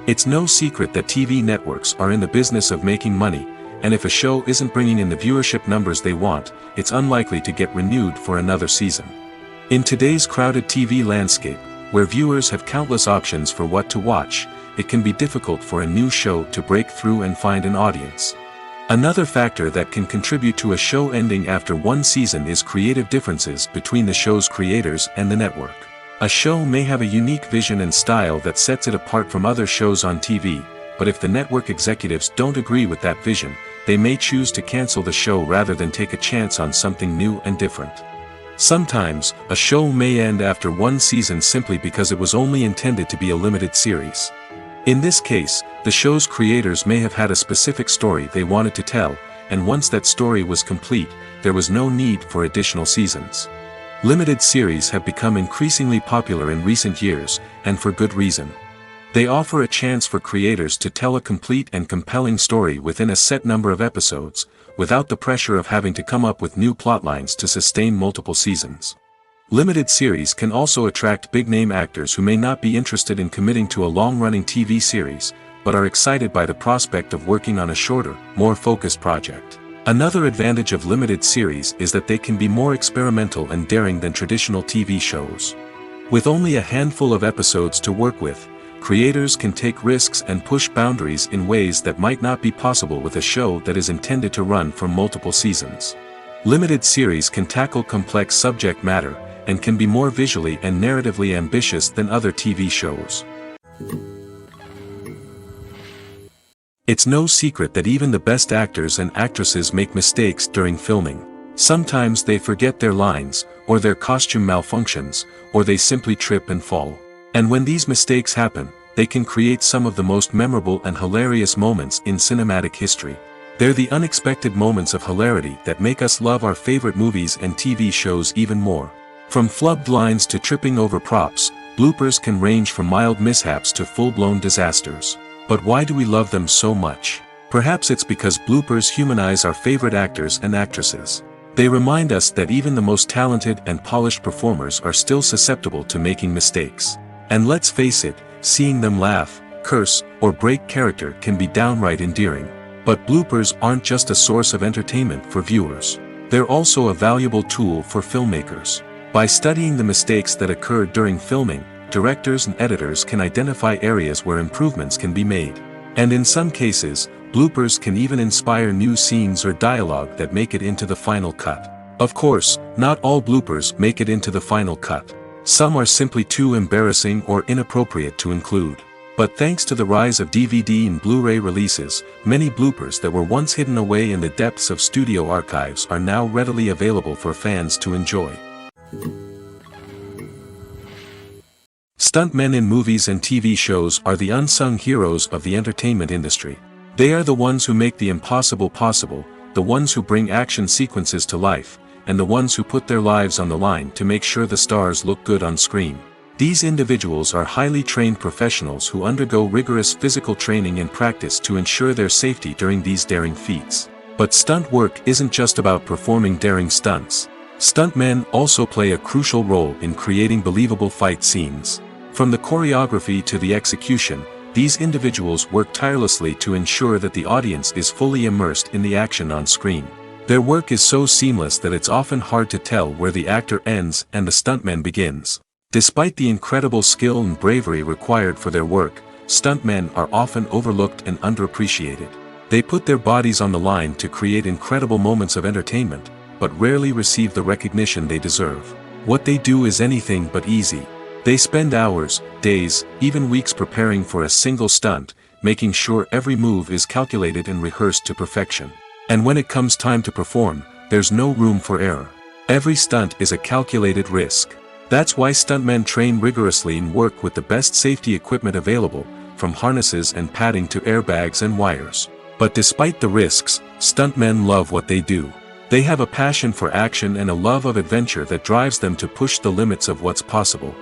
It's no secret that TV networks are in the business of making money, and if a show isn't bringing in the viewership numbers they want, it's unlikely to get renewed for another season. In today's crowded TV landscape, where viewers have countless options for what to watch, it can be difficult for a new show to break through and find an audience. Another factor that can contribute to a show ending after one season is creative differences between the show's creators and the network. A show may have a unique vision and style that sets it apart from other shows on TV, but if the network executives don't agree with that vision, they may choose to cancel the show rather than take a chance on something new and different. Sometimes, a show may end after one season simply because it was only intended to be a limited series. In this case, the show's creators may have had a specific story they wanted to tell, and once that story was complete, there was no need for additional seasons. Limited series have become increasingly popular in recent years, and for good reason. They offer a chance for creators to tell a complete and compelling story within a set number of episodes, without the pressure of having to come up with new plotlines to sustain multiple seasons. Limited series can also attract big-name actors who may not be interested in committing to a long-running TV series, but are excited by the prospect of working on a shorter, more focused project. Another advantage of limited series is that they can be more experimental and daring than traditional TV shows. With only a handful of episodes to work with, creators can take risks and push boundaries in ways that might not be possible with a show that is intended to run for multiple seasons. Limited series can tackle complex subject matter, and can be more visually and narratively ambitious than other TV shows. It's no secret that even the best actors and actresses make mistakes during filming. Sometimes they forget their lines, or their costume malfunctions, or they simply trip and fall. And when these mistakes happen, they can create some of the most memorable and hilarious moments in cinematic history. They're the unexpected moments of hilarity that make us love our favorite movies and TV shows even more. From flubbed lines to tripping over props, bloopers can range from mild mishaps to full-blown disasters. But why do we love them so much? Perhaps it's because bloopers humanize our favorite actors and actresses. They remind us that even the most talented and polished performers are still susceptible to making mistakes. And let's face it, seeing them laugh, curse, or break character can be downright endearing. But bloopers aren't just a source of entertainment for viewers. They're also a valuable tool for filmmakers. By studying the mistakes that occurred during filming, directors and editors can identify areas where improvements can be made. And in some cases, bloopers can even inspire new scenes or dialogue that make it into the final cut. Of course, not all bloopers make it into the final cut. Some are simply too embarrassing or inappropriate to include. But thanks to the rise of DVD and Blu-ray releases, many bloopers that were once hidden away in the depths of studio archives are now readily available for fans to enjoy. Stuntmen in movies and TV shows are the unsung heroes of the entertainment industry. They are the ones who make the impossible possible, the ones who bring action sequences to life, and the ones who put their lives on the line to make sure the stars look good on screen. These individuals are highly trained professionals who undergo rigorous physical training and practice to ensure their safety during these daring feats. But stunt work isn't just about performing daring stunts. Stuntmen also play a crucial role in creating believable fight scenes. From the choreography to the execution, these individuals work tirelessly to ensure that the audience is fully immersed in the action on screen. Their work is so seamless that it's often hard to tell where the actor ends and the stuntman begins. Despite the incredible skill and bravery required for their work, stuntmen are often overlooked and underappreciated. They put their bodies on the line to create incredible moments of entertainment, but rarely receive the recognition they deserve. What they do is anything but easy. They spend hours, days, even weeks preparing for a single stunt, making sure every move is calculated and rehearsed to perfection. And when it comes time to perform, there's no room for error. Every stunt is a calculated risk. That's why stuntmen train rigorously and work with the best safety equipment available, from harnesses and padding to airbags and wires. But despite the risks, stuntmen love what they do. They have a passion for action and a love of adventure that drives them to push the limits of what's possible.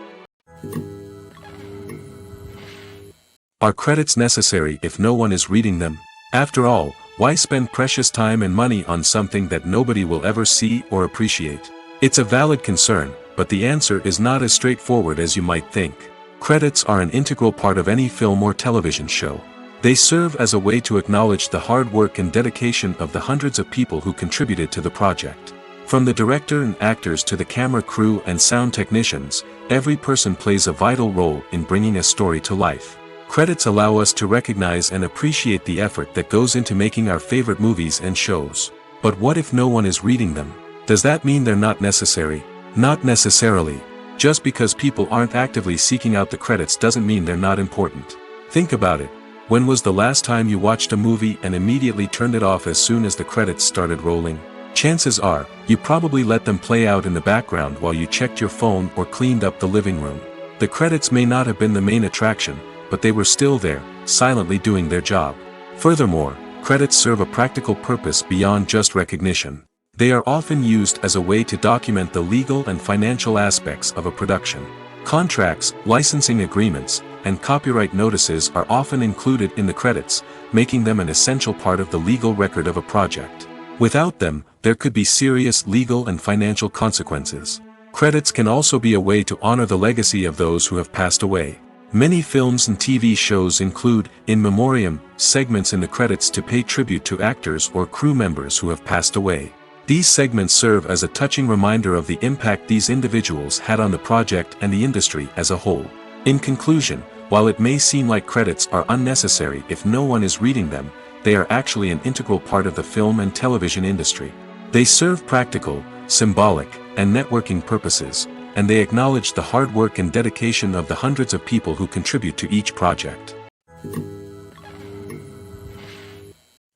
Are credits necessary if no one is reading them? After all, why spend precious time and money on something that nobody will ever see or appreciate? It's a valid concern, but the answer is not as straightforward as you might think. Credits are an integral part of any film or television show. They serve as a way to acknowledge the hard work and dedication of the hundreds of people who contributed to the project. From the director and actors to the camera crew and sound technicians, every person plays a vital role in bringing a story to life. Credits allow us to recognize and appreciate the effort that goes into making our favorite movies and shows. But what if no one is reading them? Does that mean they're not necessary? Not necessarily. Just because people aren't actively seeking out the credits doesn't mean they're not important. Think about it. When was the last time you watched a movie and immediately turned it off as soon as the credits started rolling? Chances are, you probably let them play out in the background while you checked your phone or cleaned up the living room. The credits may not have been the main attraction, but they were still there, silently doing their job. Furthermore, credits serve a practical purpose beyond just recognition. They are often used as a way to document the legal and financial aspects of a production. Contracts, licensing agreements, and copyright notices are often included in the credits, making them an essential part of the legal record of a project. Without them, there could be serious legal and financial consequences. Credits can also be a way to honor the legacy of those who have passed away. Many films and TV shows include, in memoriam, segments in the credits to pay tribute to actors or crew members who have passed away. These segments serve as a touching reminder of the impact these individuals had on the project and the industry as a whole. In conclusion, while it may seem like credits are unnecessary if no one is reading them, they are actually an integral part of the film and television industry. They serve practical, symbolic, and networking purposes, and they acknowledge the hard work and dedication of the hundreds of people who contribute to each project.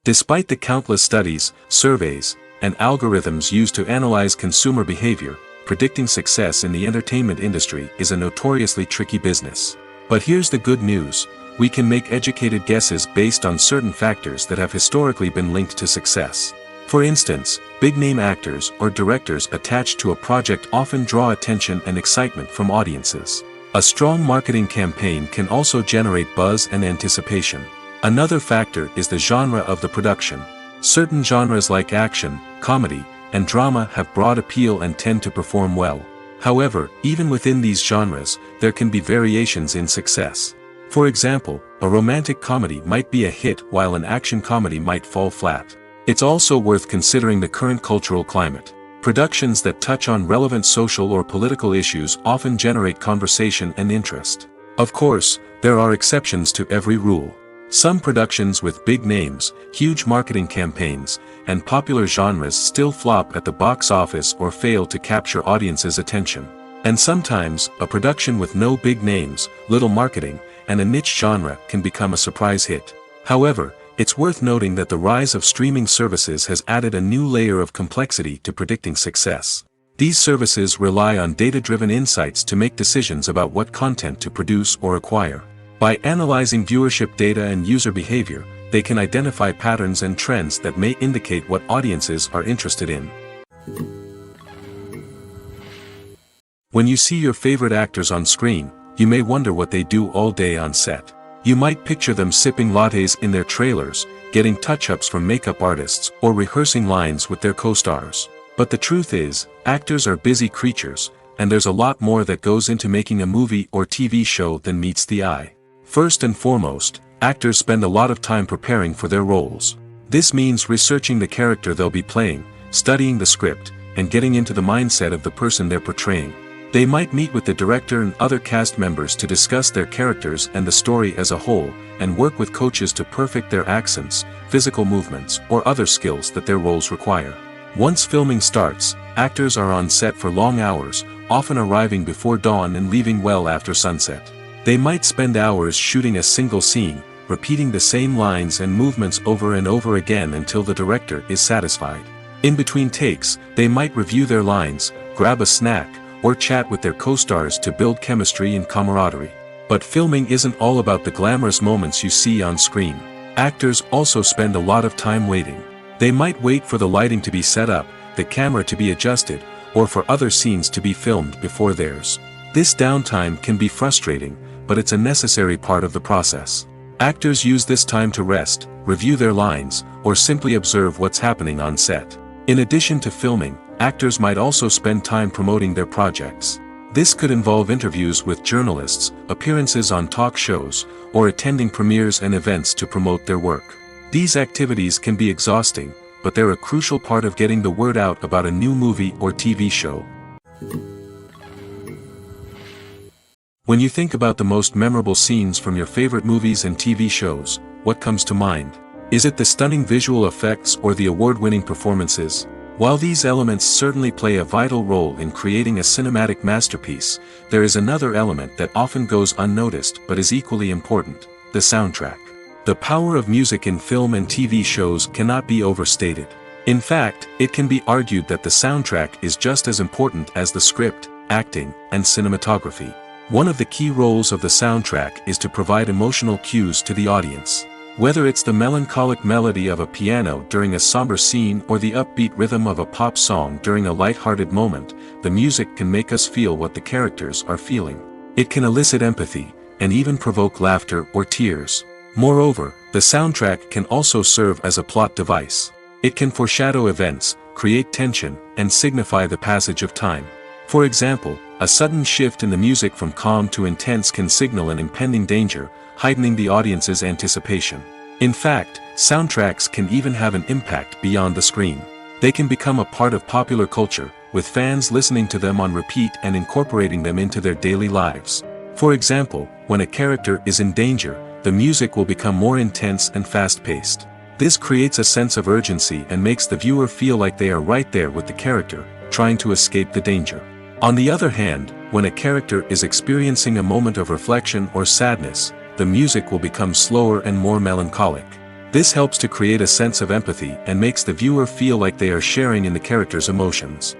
Despite the countless studies, surveys, and algorithms used to analyze consumer behavior, predicting success in the entertainment industry is a notoriously tricky business. But here's the good news: we can make educated guesses based on certain factors that have historically been linked to success. For instance, big-name actors or directors attached to a project often draw attention and excitement from audiences. A strong marketing campaign can also generate buzz and anticipation. Another factor is the genre of the production. Certain genres like action, comedy, and drama have broad appeal and tend to perform well. However, even within these genres, there can be variations in success. For example, a romantic comedy might be a hit while an action comedy might fall flat. It's also worth considering the current cultural climate. Productions that touch on relevant social or political issues often generate conversation and interest. Of course, there are exceptions to every rule. Some productions with big names, huge marketing campaigns, and popular genres still flop at the box office or fail to capture audiences' attention. And sometimes, a production with no big names, little marketing, and a niche genre can become a surprise hit. However, it's worth noting that the rise of streaming services has added a new layer of complexity to predicting success. These services rely on data-driven insights to make decisions about what content to produce or acquire. By analyzing viewership data and user behavior, they can identify patterns and trends that may indicate what audiences are interested in. When you see your favorite actors on screen, you may wonder what they do all day on set. You might picture them sipping lattes in their trailers, getting touch-ups from makeup artists, or rehearsing lines with their co-stars. But the truth is, actors are busy creatures, and there's a lot more that goes into making a movie or TV show than meets the eye. First and foremost, actors spend a lot of time preparing for their roles. This means researching the character they'll be playing, studying the script, and getting into the mindset of the person they're portraying. They might meet with the director and other cast members to discuss their characters and the story as a whole, and work with coaches to perfect their accents, physical movements, or other skills that their roles require. Once filming starts, actors are on set for long hours, often arriving before dawn and leaving well after sunset. They might spend hours shooting a single scene, repeating the same lines and movements over and over again until the director is satisfied. In between takes, they might review their lines, grab a snack, or chat with their co-stars to build chemistry and camaraderie. But filming isn't all about the glamorous moments you see on screen. Actors also spend a lot of time waiting. They might wait for the lighting to be set up, the camera to be adjusted, or for other scenes to be filmed before theirs. This downtime can be frustrating, but it's a necessary part of the process. Actors use this time to rest, review their lines, or simply observe what's happening on set. In addition to filming, actors might also spend time promoting their projects. This could involve interviews with journalists, appearances on talk shows, or attending premieres and events to promote their work. These activities can be exhausting, but they're a crucial part of getting the word out about a new movie or TV show. When you think about the most memorable scenes from your favorite movies and TV shows, what comes to mind? Is it the stunning visual effects or the award-winning performances? While these elements certainly play a vital role in creating a cinematic masterpiece, there is another element that often goes unnoticed but is equally important: the soundtrack. The power of music in film and TV shows cannot be overstated. In fact, it can be argued that the soundtrack is just as important as the script, acting, and cinematography. One of the key roles of the soundtrack is to provide emotional cues to the audience. Whether it's the melancholic melody of a piano during a somber scene or the upbeat rhythm of a pop song during a light-hearted moment, the music can make us feel what the characters are feeling. It can elicit empathy, and even provoke laughter or tears. Moreover, the soundtrack can also serve as a plot device. It can foreshadow events, create tension, and signify the passage of time. For example, a sudden shift in the music from calm to intense can signal an impending danger, heightening the audience's anticipation. In fact, soundtracks can even have an impact beyond the screen. They can become a part of popular culture, with fans listening to them on repeat and incorporating them into their daily lives. For example, when a character is in danger, the music will become more intense and fast-paced. This creates a sense of urgency and makes the viewer feel like they are right there with the character, trying to escape the danger. On the other hand, when a character is experiencing a moment of reflection or sadness, the music will become slower and more melancholic. This helps to create a sense of empathy and makes the viewer feel like they are sharing in the character's emotions.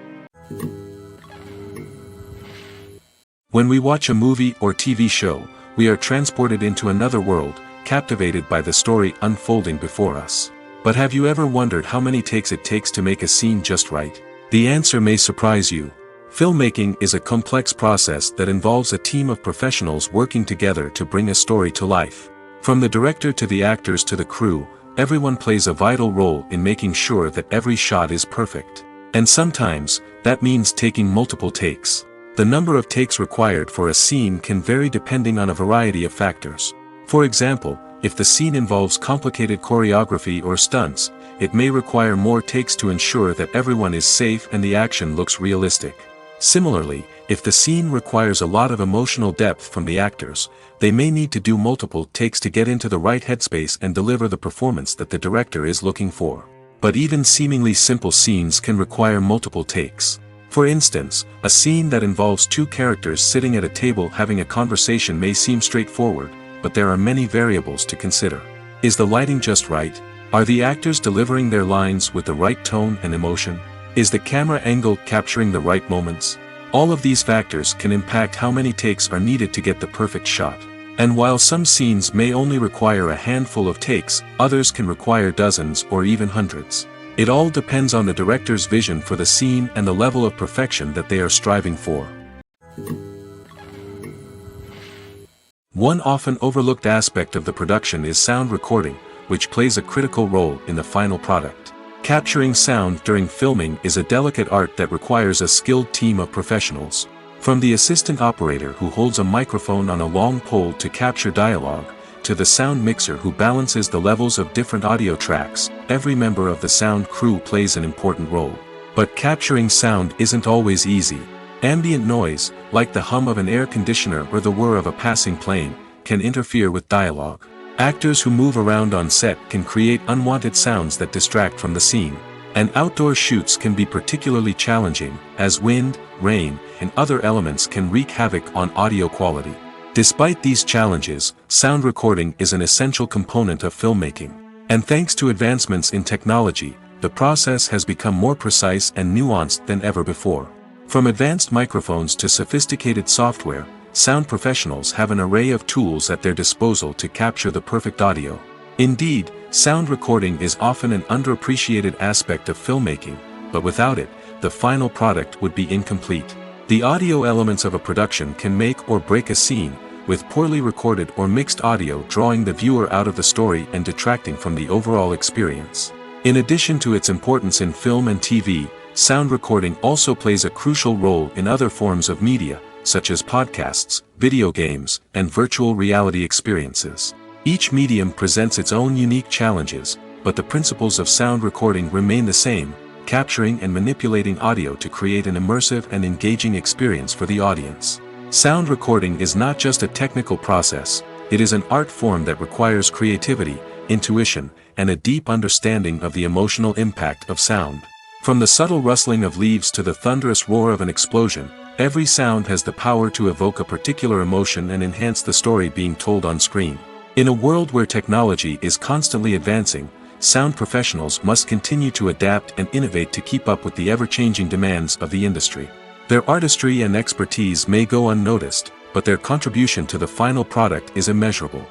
When we watch a movie or TV show, we are transported into another world, captivated by the story unfolding before us. But have you ever wondered how many takes it takes to make a scene just right? The answer may surprise you. Filmmaking is a complex process that involves a team of professionals working together to bring a story to life. From the director to the actors to the crew, everyone plays a vital role in making sure that every shot is perfect. And sometimes, that means taking multiple takes. The number of takes required for a scene can vary depending on a variety of factors. For example, if the scene involves complicated choreography or stunts, it may require more takes to ensure that everyone is safe and the action looks realistic. Similarly, if the scene requires a lot of emotional depth from the actors, they may need to do multiple takes to get into the right headspace and deliver the performance that the director is looking for. But even seemingly simple scenes can require multiple takes. For instance, a scene that involves two characters sitting at a table having a conversation may seem straightforward, but there are many variables to consider. Is the lighting just right? Are the actors delivering their lines with the right tone and emotion? Is the camera angle capturing the right moments? All of these factors can impact how many takes are needed to get the perfect shot. And while some scenes may only require a handful of takes, others can require dozens or even hundreds. It all depends on the director's vision for the scene and the level of perfection that they are striving for. One often overlooked aspect of the production is sound recording, which plays a critical role in the final product. Capturing sound during filming is a delicate art that requires a skilled team of professionals. From the assistant operator who holds a microphone on a long pole to capture dialogue, to the sound mixer who balances the levels of different audio tracks, every member of the sound crew plays an important role. But capturing sound isn't always easy. Ambient noise, like the hum of an air conditioner or the whir of a passing plane, can interfere with dialogue. Actors who move around on set can create unwanted sounds that distract from the scene. And outdoor shoots can be particularly challenging, as wind, rain, and other elements can wreak havoc on audio quality. Despite these challenges, sound recording is an essential component of filmmaking. And thanks to advancements in technology, the process has become more precise and nuanced than ever before. From advanced microphones to sophisticated software, sound professionals have an array of tools at their disposal to capture the perfect audio. Indeed, sound recording is often an underappreciated aspect of filmmaking, but without it, the final product would be incomplete. The audio elements of a production can make or break a scene, with poorly recorded or mixed audio drawing the viewer out of the story and detracting from the overall experience. In addition to its importance in film and TV, sound recording also plays a crucial role in other forms of media, such as podcasts, video games, and virtual reality experiences. Each medium presents its own unique challenges, but the principles of sound recording remain the same, capturing and manipulating audio to create an immersive and engaging experience for the audience. Sound recording is not just a technical process, it is an art form that requires creativity, intuition, and a deep understanding of the emotional impact of sound. From the subtle rustling of leaves to the thunderous roar of an explosion, every sound has the power to evoke a particular emotion and enhance the story being told on screen. In a world where technology is constantly advancing, sound professionals must continue to adapt and innovate to keep up with the ever-changing demands of the industry. Their artistry and expertise may go unnoticed, but their contribution to the final product is immeasurable.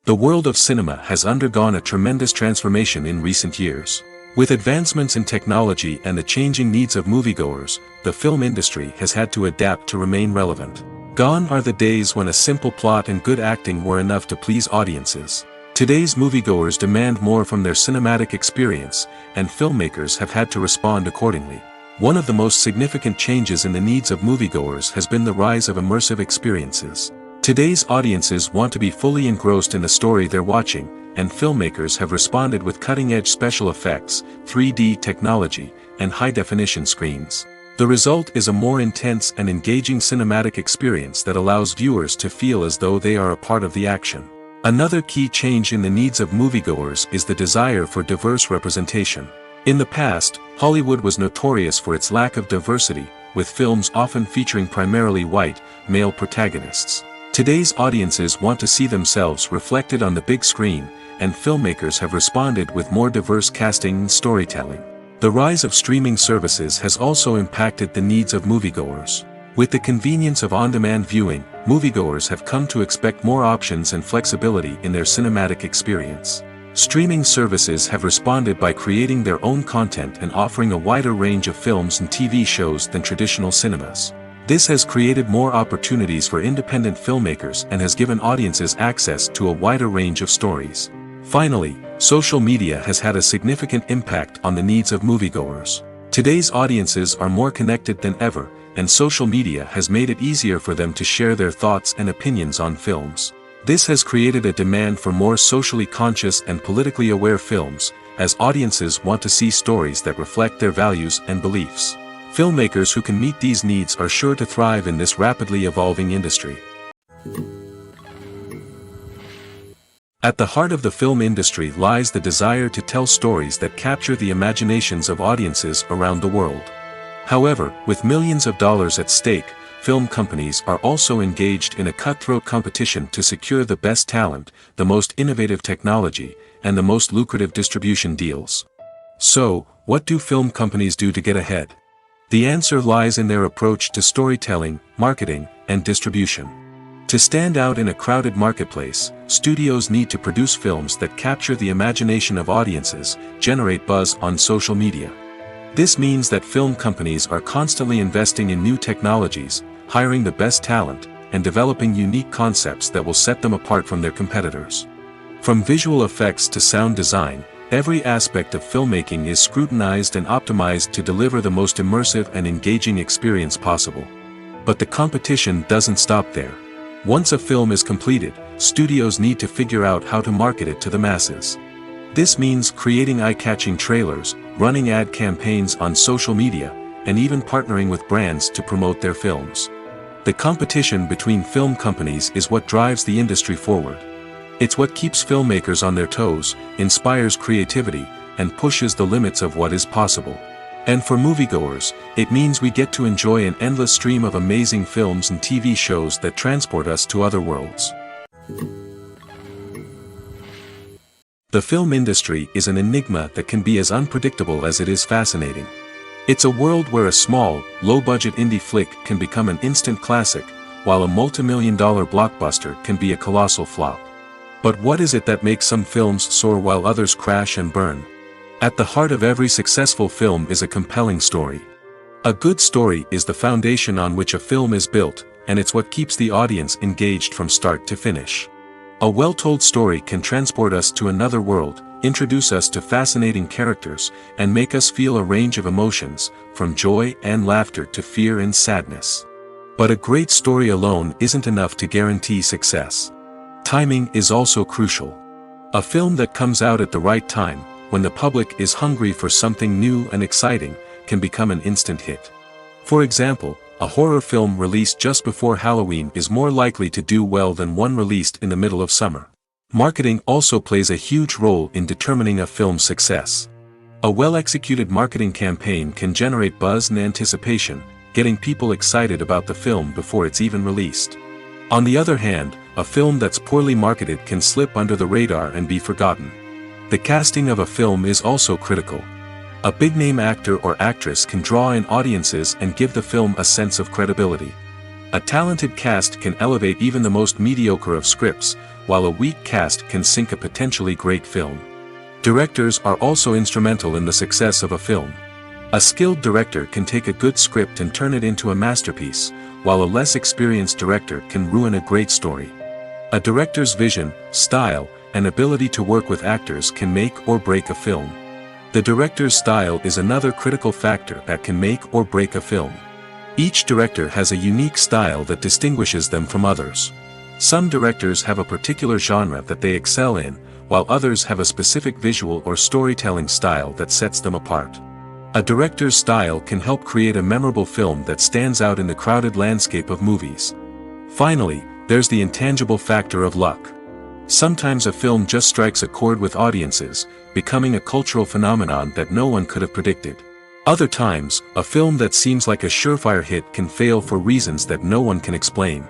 The world of cinema has undergone a tremendous transformation in recent years. With advancements in technology and the changing needs of moviegoers, the film industry has had to adapt to remain relevant. Gone are the days when a simple plot and good acting were enough to please audiences. Today's moviegoers demand more from their cinematic experience, and filmmakers have had to respond accordingly. One of the most significant changes in the needs of moviegoers has been the rise of immersive experiences. Today's audiences want to be fully engrossed in the story they're watching, and filmmakers have responded with cutting-edge special effects, 3D technology, and high-definition screens. The result is a more intense and engaging cinematic experience that allows viewers to feel as though they are a part of the action. Another key change in the needs of moviegoers is the desire for diverse representation. In the past, Hollywood was notorious for its lack of diversity, with films often featuring primarily white, male protagonists. Today's audiences want to see themselves reflected on the big screen, and filmmakers have responded with more diverse casting and storytelling. The rise of streaming services has also impacted the needs of moviegoers. With the convenience of on-demand viewing, moviegoers have come to expect more options and flexibility in their cinematic experience. Streaming services have responded by creating their own content and offering a wider range of films and TV shows than traditional cinemas. This has created more opportunities for independent filmmakers and has given audiences access to a wider range of stories. Finally, social media has had a significant impact on the needs of moviegoers. Today's audiences are more connected than ever, and social media has made it easier for them to share their thoughts and opinions on films. This has created a demand for more socially conscious and politically aware films, as audiences want to see stories that reflect their values and beliefs. Filmmakers who can meet these needs are sure to thrive in this rapidly evolving industry. At the heart of the film industry lies the desire to tell stories that capture the imaginations of audiences around the world. However, with millions of dollars at stake, film companies are also engaged in a cutthroat competition to secure the best talent, the most innovative technology, and the most lucrative distribution deals. So, what do film companies do to get ahead? The answer lies in their approach to storytelling, marketing, and distribution. To stand out in a crowded marketplace, studios need to produce films that capture the imagination of audiences, generate buzz on social media. This means that film companies are constantly investing in new technologies, hiring the best talent, and developing unique concepts that will set them apart from their competitors. From visual effects to sound design, Every aspect of filmmaking is scrutinized and optimized to deliver the most immersive and engaging experience possible. But the competition doesn't stop there. Once a film is completed, studios need to figure out how to market it to the masses. This means creating eye-catching trailers, running ad campaigns on social media, and even partnering with brands to promote their films. The competition between film companies is what drives the industry forward. It's what keeps filmmakers on their toes, inspires creativity, and pushes the limits of what is possible. And for moviegoers, it means we get to enjoy an endless stream of amazing films and TV shows that transport us to other worlds. The film industry is an enigma that can be as unpredictable as it is fascinating. It's a world where a small, low-budget indie flick can become an instant classic, while a multi-million-dollar blockbuster can be a colossal flop. But what is it that makes some films soar while others crash and burn? At the heart of every successful film is a compelling story. A good story is the foundation on which a film is built, and it's what keeps the audience engaged from start to finish. A well-told story can transport us to another world, introduce us to fascinating characters, and make us feel a range of emotions, from joy and laughter to fear and sadness. But a great story alone isn't enough to guarantee success. Timing is also crucial. A film that comes out at the right time, when the public is hungry for something new and exciting, can become an instant hit. For example, a horror film released just before Halloween is more likely to do well than one released in the middle of summer. Marketing also plays a huge role in determining a film's success. A well-executed marketing campaign can generate buzz and anticipation, getting people excited about the film before it's even released. On the other hand, a film that's poorly marketed can slip under the radar and be forgotten. The casting of a film is also critical. A big-name actor or actress can draw in audiences and give the film a sense of credibility. A talented cast can elevate even the most mediocre of scripts, while a weak cast can sink a potentially great film. Directors are also instrumental in the success of a film. A skilled director can take a good script and turn it into a masterpiece, while a less experienced director can ruin a great story. A director's vision, style, and ability to work with actors can make or break a film. The director's style is another critical factor that can make or break a film. Each director has a unique style that distinguishes them from others. Some directors have a particular genre that they excel in, while others have a specific visual or storytelling style that sets them apart. A director's style can help create a memorable film that stands out in the crowded landscape of movies. Finally, there's the intangible factor of luck. Sometimes a film just strikes a chord with audiences, becoming a cultural phenomenon that no one could have predicted. Other times, a film that seems like a surefire hit can fail for reasons that no one can explain.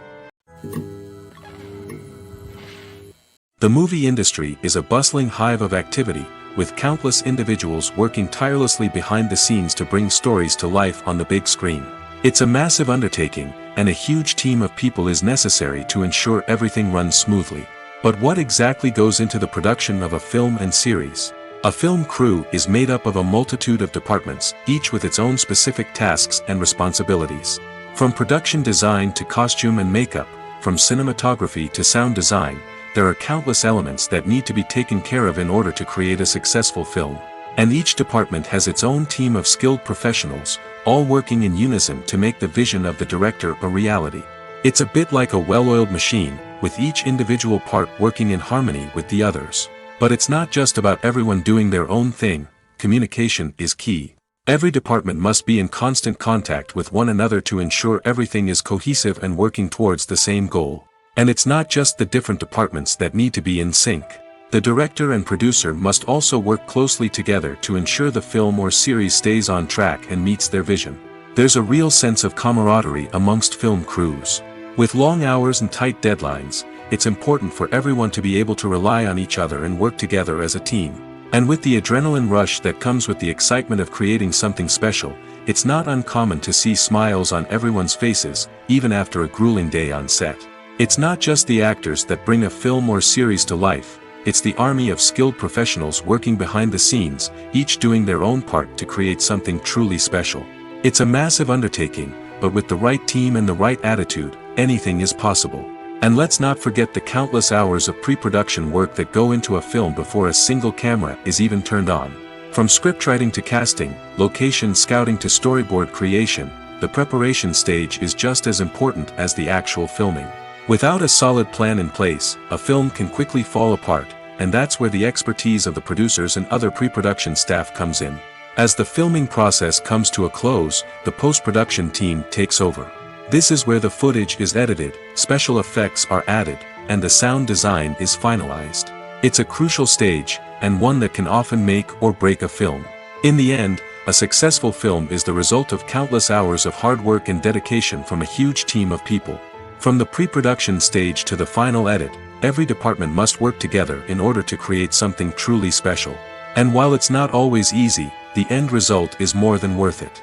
The movie industry is a bustling hive of activity, with countless individuals working tirelessly behind the scenes to bring stories to life on the big screen. It's a massive undertaking, and a huge team of people is necessary to ensure everything runs smoothly. But what exactly goes into the production of a film and series? A film crew is made up of a multitude of departments, each with its own specific tasks and responsibilities. From production design to costume and makeup, from cinematography to sound design, there are countless elements that need to be taken care of in order to create a successful film. And each department has its own team of skilled professionals, all working in unison to make the vision of the director a reality. It's a bit like a well-oiled machine, with each individual part working in harmony with the others. But it's not just about everyone doing their own thing. Communication is key. Every department must be in constant contact with one another to ensure everything is cohesive and working towards the same goal. And it's not just the different departments that need to be in sync. The director and producer must also work closely together to ensure the film or series stays on track and meets their vision. There's a real sense of camaraderie amongst film crews. With long hours and tight deadlines, it's important for everyone to be able to rely on each other and work together as a team. And with the adrenaline rush that comes with the excitement of creating something special, it's not uncommon to see smiles on everyone's faces, even after a grueling day on set. It's not just the actors that bring a film or series to life, it's the army of skilled professionals working behind the scenes, each doing their own part to create something truly special. It's a massive undertaking, but with the right team and the right attitude, anything is possible. And let's not forget the countless hours of pre-production work that go into a film before a single camera is even turned on. From scriptwriting to casting, location scouting to storyboard creation, the preparation stage is just as important as the actual filming. Without a solid plan in place, a film can quickly fall apart, and that's where the expertise of the producers and other pre-production staff comes in. As the filming process comes to a close, the post-production team takes over. This is where the footage is edited, special effects are added, and the sound design is finalized. It's a crucial stage, and one that can often make or break a film. In the end, a successful film is the result of countless hours of hard work and dedication from a huge team of people. From the pre-production stage to the final edit, every department must work together in order to create something truly special. And while it's not always easy, the end result is more than worth it.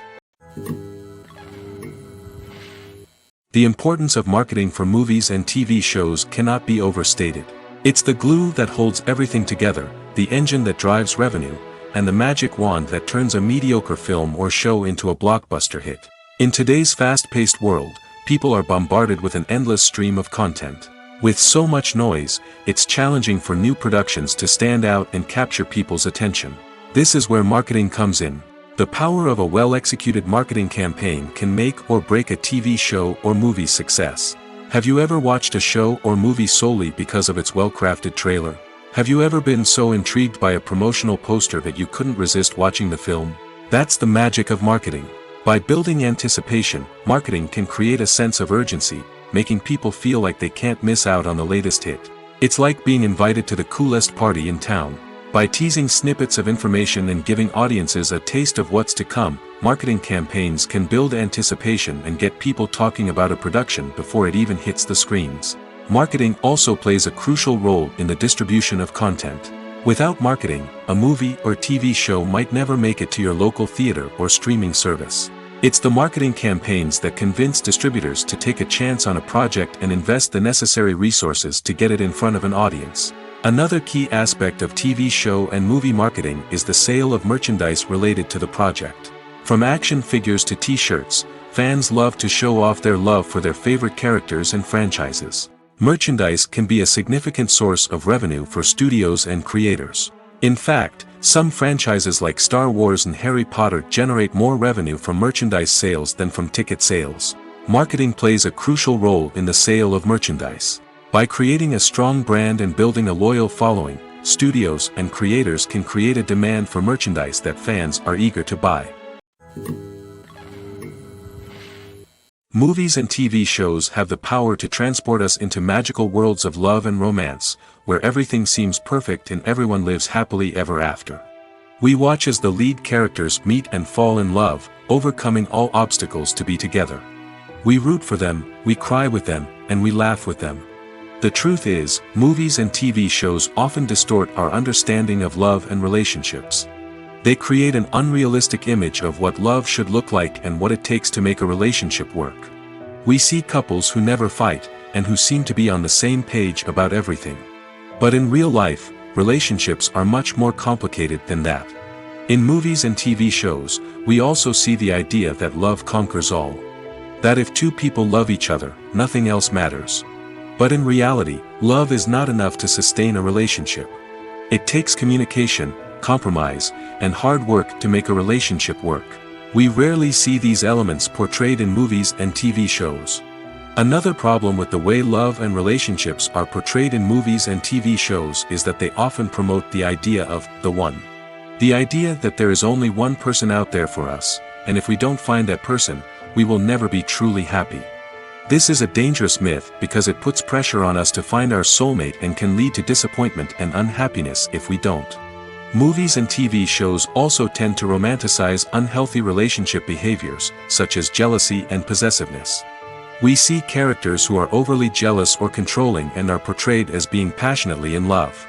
The importance of marketing for movies and TV shows cannot be overstated. It's the glue that holds everything together, the engine that drives revenue, and the magic wand that turns a mediocre film or show into a blockbuster hit. In today's fast-paced world, people are bombarded with an endless stream of content. With so much noise, it's challenging for new productions to stand out and capture people's attention. This is where marketing comes in. The power of a well-executed marketing campaign can make or break a TV show or movie's success. Have you ever watched a show or movie solely because of its well-crafted trailer? Have you ever been so intrigued by a promotional poster that you couldn't resist watching the film? That's the magic of marketing. By building anticipation, marketing can create a sense of urgency, making people feel like they can't miss out on the latest hit. It's like being invited to the coolest party in town. By teasing snippets of information and giving audiences a taste of what's to come, marketing campaigns can build anticipation and get people talking about a production before it even hits the screens. Marketing also plays a crucial role in the distribution of content. Without marketing, a movie or TV show might never make it to your local theater or streaming service. It's the marketing campaigns that convince distributors to take a chance on a project and invest the necessary resources to get it in front of an audience. Another key aspect of TV show and movie marketing is the sale of merchandise related to the project. From action figures to t-shirts, fans love to show off their love for their favorite characters and franchises. Merchandise can be a significant source of revenue for studios and creators. In fact, some franchises like Star Wars and Harry Potter generate more revenue from merchandise sales than from ticket sales. Marketing plays a crucial role in the sale of merchandise. By creating a strong brand and building a loyal following, studios and creators can create a demand for merchandise that fans are eager to buy. Movies and TV shows have the power to transport us into magical worlds of love and romance, where everything seems perfect and everyone lives happily ever after. We watch as the lead characters meet and fall in love, overcoming all obstacles to be together. We root for them, we cry with them, and we laugh with them. The truth is, movies and TV shows often distort our understanding of love and relationships. They create an unrealistic image of what love should look like and what it takes to make a relationship work. We see couples who never fight, and who seem to be on the same page about everything. But in real life, relationships are much more complicated than that. In movies and TV shows, we also see the idea that love conquers all. That if two people love each other, nothing else matters. But in reality, love is not enough to sustain a relationship. It takes communication, compromise, and hard work to make a relationship work. We rarely see these elements portrayed in movies and TV shows. Another problem with the way love and relationships are portrayed in movies and TV shows is that they often promote the idea of the one. The idea that there is only one person out there for us, and if we don't find that person, we will never be truly happy. This is a dangerous myth because it puts pressure on us to find our soulmate and can lead to disappointment and unhappiness if we don't. Movies and TV shows also tend to romanticize unhealthy relationship behaviors, such as jealousy and possessiveness. We see characters who are overly jealous or controlling and are portrayed as being passionately in love.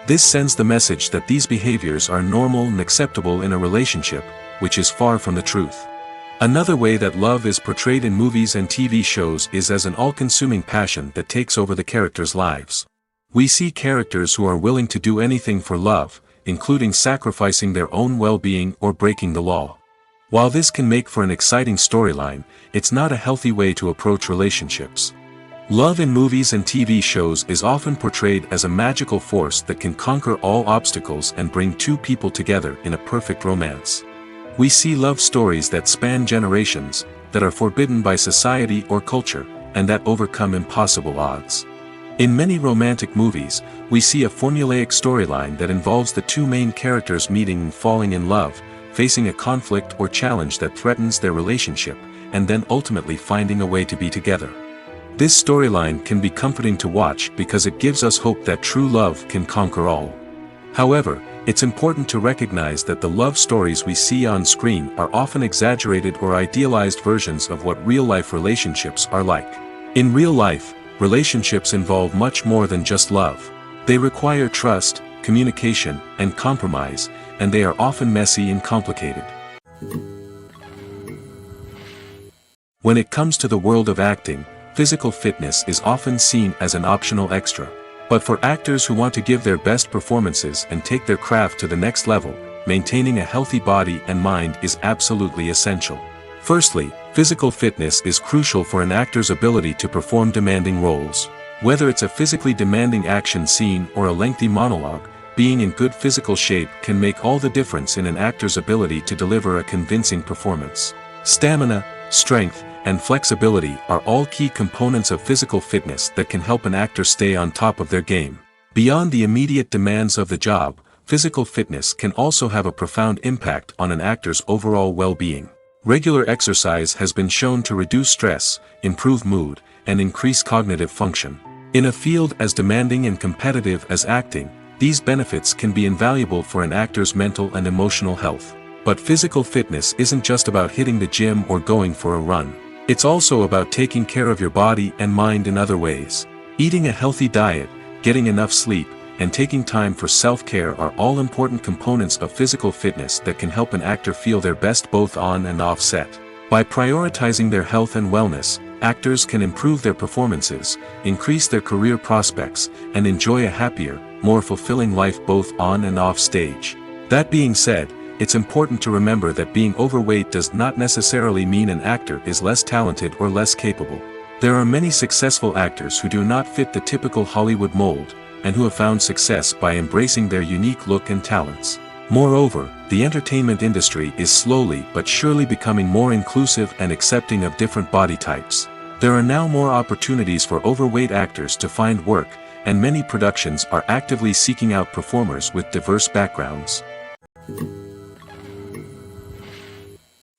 This sends the message that these behaviors are normal and acceptable in a relationship, which is far from the truth. Another way that love is portrayed in movies and TV shows is as an all-consuming passion that takes over the characters' lives. We see characters who are willing to do anything for love, including sacrificing their own well-being or breaking the law. While this can make for an exciting storyline, it's not a healthy way to approach relationships. Love in movies and TV shows is often portrayed as a magical force that can conquer all obstacles and bring two people together in a perfect romance. We see love stories that span generations, that are forbidden by society or culture, and that overcome impossible odds. In many romantic movies, we see a formulaic storyline that involves the two main characters meeting and falling in love, facing a conflict or challenge that threatens their relationship, and then ultimately finding a way to be together. This storyline can be comforting to watch because it gives us hope that true love can conquer all. However, it's important to recognize that the love stories we see on screen are often exaggerated or idealized versions of what real-life relationships are like. In real life, relationships involve much more than just love. They require trust, communication, and compromise, and they are often messy and complicated. When it comes to the world of acting, physical fitness is often seen as an optional extra. But for actors who want to give their best performances and take their craft to the next level, maintaining a healthy body and mind is absolutely essential. Firstly, physical fitness is crucial for an actor's ability to perform demanding roles. Whether it's a physically demanding action scene or a lengthy monologue, being in good physical shape can make all the difference in an actor's ability to deliver a convincing performance. Stamina, strength, and flexibility are all key components of physical fitness that can help an actor stay on top of their game. Beyond the immediate demands of the job, physical fitness can also have a profound impact on an actor's overall well-being. Regular exercise has been shown to reduce stress, improve mood, and increase cognitive function. In a field as demanding and competitive as acting, these benefits can be invaluable for an actor's mental and emotional health. But physical fitness isn't just about hitting the gym or going for a run. It's also about taking care of your body and mind in other ways. Eating a healthy diet, getting enough sleep, and taking time for self-care are all important components of physical fitness that can help an actor feel their best both on and off set. By prioritizing their health and wellness, actors can improve their performances, increase their career prospects, and enjoy a happier, more fulfilling life both on and off stage. That being said, it's important to remember that being overweight does not necessarily mean an actor is less talented or less capable. There are many successful actors who do not fit the typical Hollywood mold, and who have found success by embracing their unique look and talents. Moreover, the entertainment industry is slowly but surely becoming more inclusive and accepting of different body types. There are now more opportunities for overweight actors to find work, and many productions are actively seeking out performers with diverse backgrounds.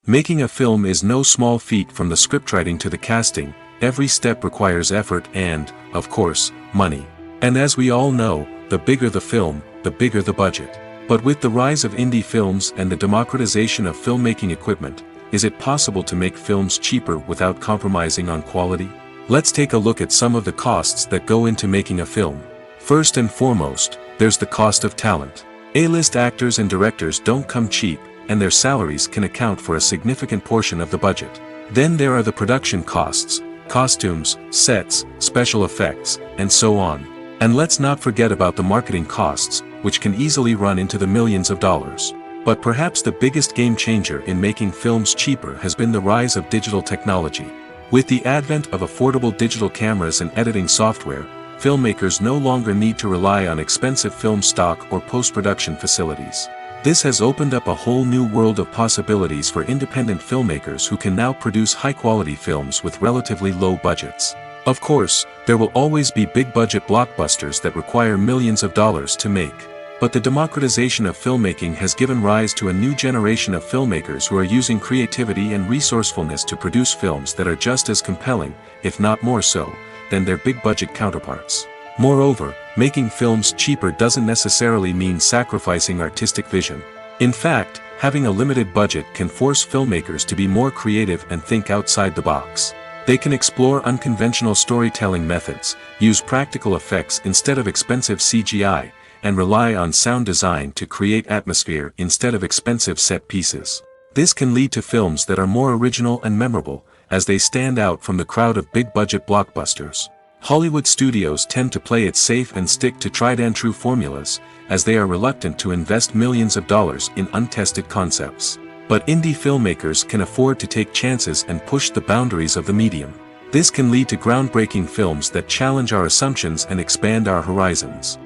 Making a film is no small feat. From the scriptwriting to the casting, every step requires effort and, of course, money. And as we all know, the bigger the film, the bigger the budget. But with the rise of indie films and the democratization of filmmaking equipment, is it possible to make films cheaper without compromising on quality? Let's take a look at some of the costs that go into making a film. First and foremost, there's the cost of talent. A-list actors and directors don't come cheap, and their salaries can account for a significant portion of the budget. Then there are the production costs, costumes, sets, special effects, and so on. And let's not forget about the marketing costs, which can easily run into the millions of dollars. But perhaps the biggest game changer in making films cheaper has been the rise of digital technology. With the advent of affordable digital cameras and editing software, filmmakers no longer need to rely on expensive film stock or post-production facilities. This has opened up a whole new world of possibilities for independent filmmakers who can now produce high-quality films with relatively low budgets. Of course, there will always be big-budget blockbusters that require millions of dollars to make. But the democratization of filmmaking has given rise to a new generation of filmmakers who are using creativity and resourcefulness to produce films that are just as compelling, if not more so, than their big-budget counterparts. Moreover, making films cheaper doesn't necessarily mean sacrificing artistic vision. In fact, having a limited budget can force filmmakers to be more creative and think outside the box. They can explore unconventional storytelling methods, use practical effects instead of expensive CGI, and rely on sound design to create atmosphere instead of expensive set pieces. This can lead to films that are more original and memorable, as they stand out from the crowd of big-budget blockbusters. Hollywood studios tend to play it safe and stick to tried-and-true formulas, as they are reluctant to invest millions of dollars in untested concepts. But indie filmmakers can afford to take chances and push the boundaries of the medium. This can lead to groundbreaking films that challenge our assumptions and expand our horizons.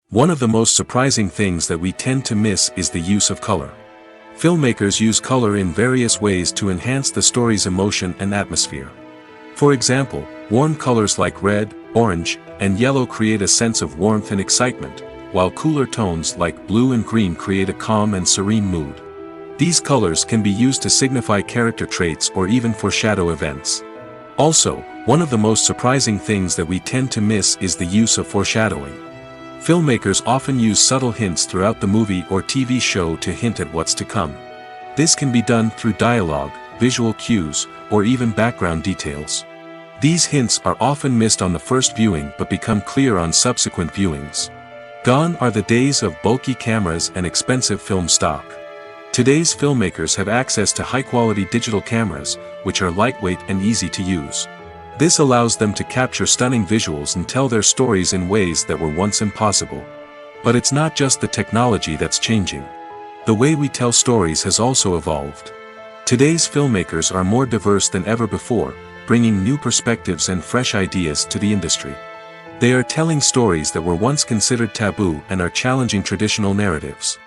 One of the most surprising things that we tend to miss is the use of color. Filmmakers use color in various ways to enhance the story's emotion and atmosphere. For example, warm colors like red, orange, and yellow create a sense of warmth and excitement, while cooler tones like blue and green create a calm and serene mood. These colors can be used to signify character traits or even foreshadow events. Also, one of the most surprising things that we tend to miss is the use of foreshadowing. Filmmakers often use subtle hints throughout the movie or TV show to hint at what's to come. This can be done through dialogue, visual cues, or even background details. These hints are often missed on the first viewing but become clear on subsequent viewings. Gone are the days of bulky cameras and expensive film stock. Today's filmmakers have access to high-quality digital cameras, which are lightweight and easy to use. This allows them to capture stunning visuals and tell their stories in ways that were once impossible. But it's not just the technology that's changing. The way we tell stories has also evolved. Today's filmmakers are more diverse than ever before, bringing new perspectives and fresh ideas to the industry. They are telling stories that were once considered taboo and are challenging traditional narratives.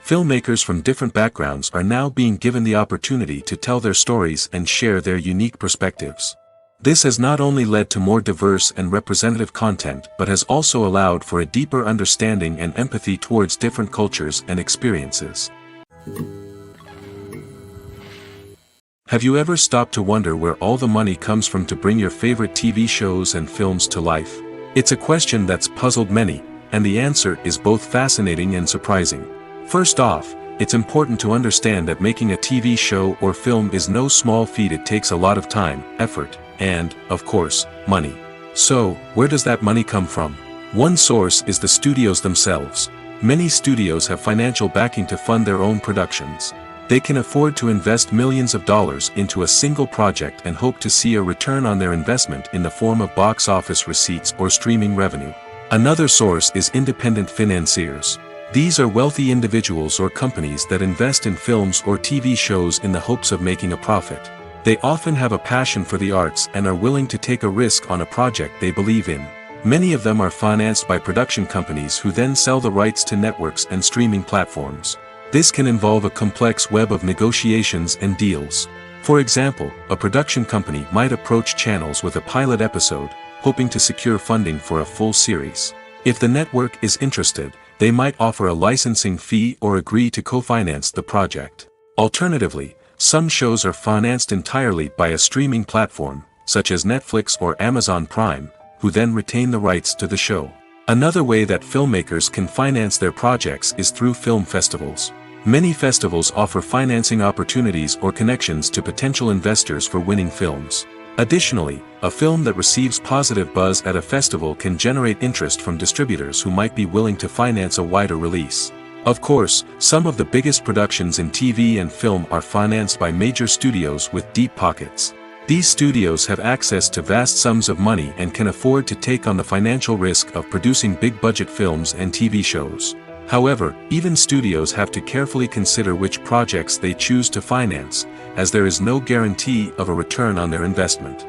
Filmmakers from different backgrounds are now being given the opportunity to tell their stories and share their unique perspectives. This has not only led to more diverse and representative content but has also allowed for a deeper understanding and empathy towards different cultures and experiences. Have you ever stopped to wonder where all the money comes from to bring your favorite TV shows and films to life? It's a question that's puzzled many, and the answer is both fascinating and surprising. First off, it's important to understand that making a TV show or film is no small feat. It takes a lot of time, effort, and, of course, money. So, where does that money come from? One source is the studios themselves. Many studios have financial backing to fund their own productions. They can afford to invest millions of dollars into a single project and hope to see a return on their investment in the form of box office receipts or streaming revenue. Another source is independent financiers. These are wealthy individuals or companies that invest in films or TV shows in the hopes of making a profit. They often have a passion for the arts and are willing to take a risk on a project they believe in. Many of them are financed by production companies who then sell the rights to networks and streaming platforms. This can involve a complex web of negotiations and deals. For example, a production company might approach channels with a pilot episode, hoping to secure funding for a full series. If the network is interested, they might offer a licensing fee or agree to co-finance the project. Alternatively, some shows are financed entirely by a streaming platform, such as Netflix or Amazon Prime, who then retain the rights to the show. Another way that filmmakers can finance their projects is through film festivals. Many festivals offer financing opportunities or connections to potential investors for winning films. Additionally, a film that receives positive buzz at a festival can generate interest from distributors who might be willing to finance a wider release. Of course, some of the biggest productions in TV and film are financed by major studios with deep pockets. These studios have access to vast sums of money and can afford to take on the financial risk of producing big-budget films and TV shows. However, even studios have to carefully consider which projects they choose to finance, as there is no guarantee of a return on their investment.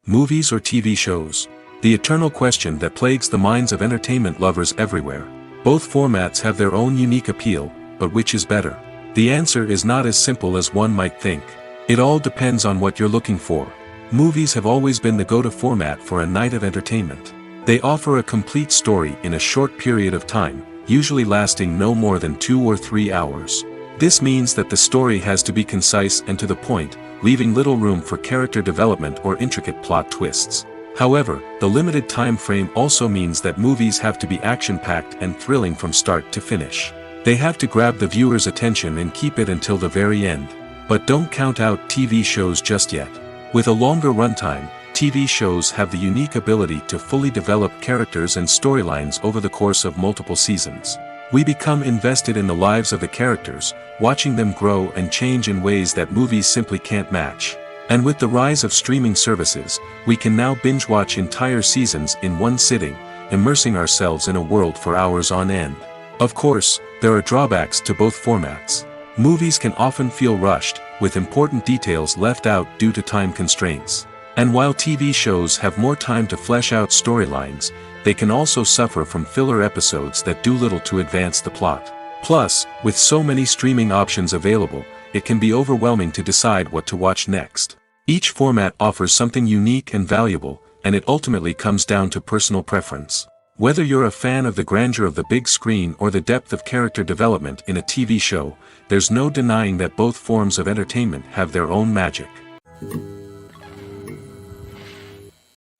Movies or TV shows? The eternal question that plagues the minds of entertainment lovers everywhere. Both formats have their own unique appeal, but which is better? The answer is not as simple as one might think. It all depends on what you're looking for. Movies have always been the go-to format for a night of entertainment. They offer a complete story in a short period of time, usually lasting no more than 2 or 3 hours. This means that the story has to be concise and to the point, leaving little room for character development or intricate plot twists. However, the limited time frame also means that movies have to be action-packed and thrilling from start to finish. They have to grab the viewer's attention and keep it until the very end. But don't count out TV shows just yet. With a longer runtime, TV shows have the unique ability to fully develop characters and storylines over the course of multiple seasons. We become invested in the lives of the characters, watching them grow and change in ways that movies simply can't match. And with the rise of streaming services, we can now binge-watch entire seasons in one sitting, immersing ourselves in a world for hours on end. Of course, there are drawbacks to both formats. Movies can often feel rushed, with important details left out due to time constraints. And while TV shows have more time to flesh out storylines, they can also suffer from filler episodes that do little to advance the plot. Plus, with so many streaming options available, it can be overwhelming to decide what to watch next. Each format offers something unique and valuable, and it ultimately comes down to personal preference. Whether you're a fan of the grandeur of the big screen or the depth of character development in a TV show, there's no denying that both forms of entertainment have their own magic.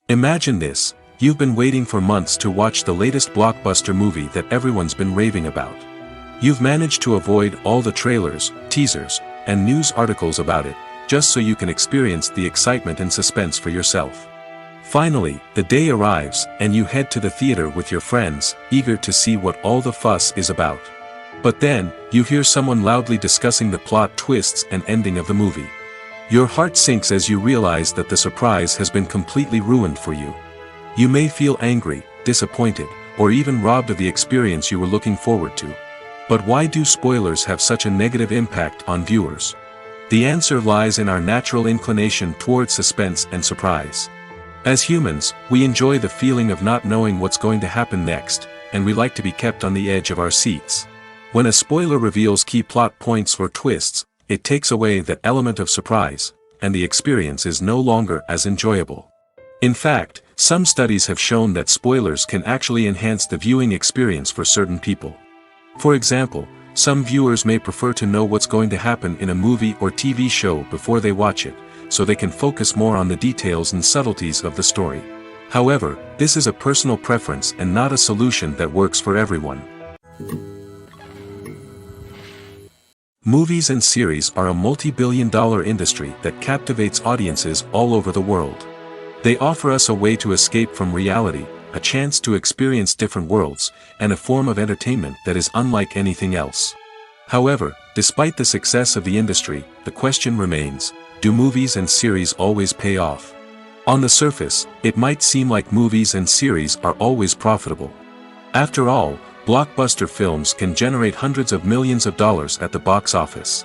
Imagine this: you've been waiting for months to watch the latest blockbuster movie that everyone's been raving about. You've managed to avoid all the trailers, teasers, and news articles about it, just so you can experience the excitement and suspense for yourself. Finally, the day arrives, and you head to the theater with your friends, eager to see what all the fuss is about. But then, you hear someone loudly discussing the plot twists and ending of the movie. Your heart sinks as you realize that the surprise has been completely ruined for you. You may feel angry, disappointed, or even robbed of the experience you were looking forward to. But why do spoilers have such a negative impact on viewers? The answer lies in our natural inclination towards suspense and surprise. As humans, we enjoy the feeling of not knowing what's going to happen next, and we like to be kept on the edge of our seats. When a spoiler reveals key plot points or twists, it takes away that element of surprise, and the experience is no longer as enjoyable. In fact, some studies have shown that spoilers can actually enhance the viewing experience for certain people. For example, some viewers may prefer to know what's going to happen in a movie or TV show before they watch it, so they can focus more on the details and subtleties of the story. However, this is a personal preference and not a solution that works for everyone. Movies and series are a multi-billion-dollar industry that captivates audiences all over the world. They offer us a way to escape from reality, a chance to experience different worlds, and a form of entertainment that is unlike anything else. However, despite the success of the industry, the question remains: do movies and series always pay off? On the surface, it might seem like movies and series are always profitable. After all, blockbuster films can generate hundreds of millions of dollars at the box office.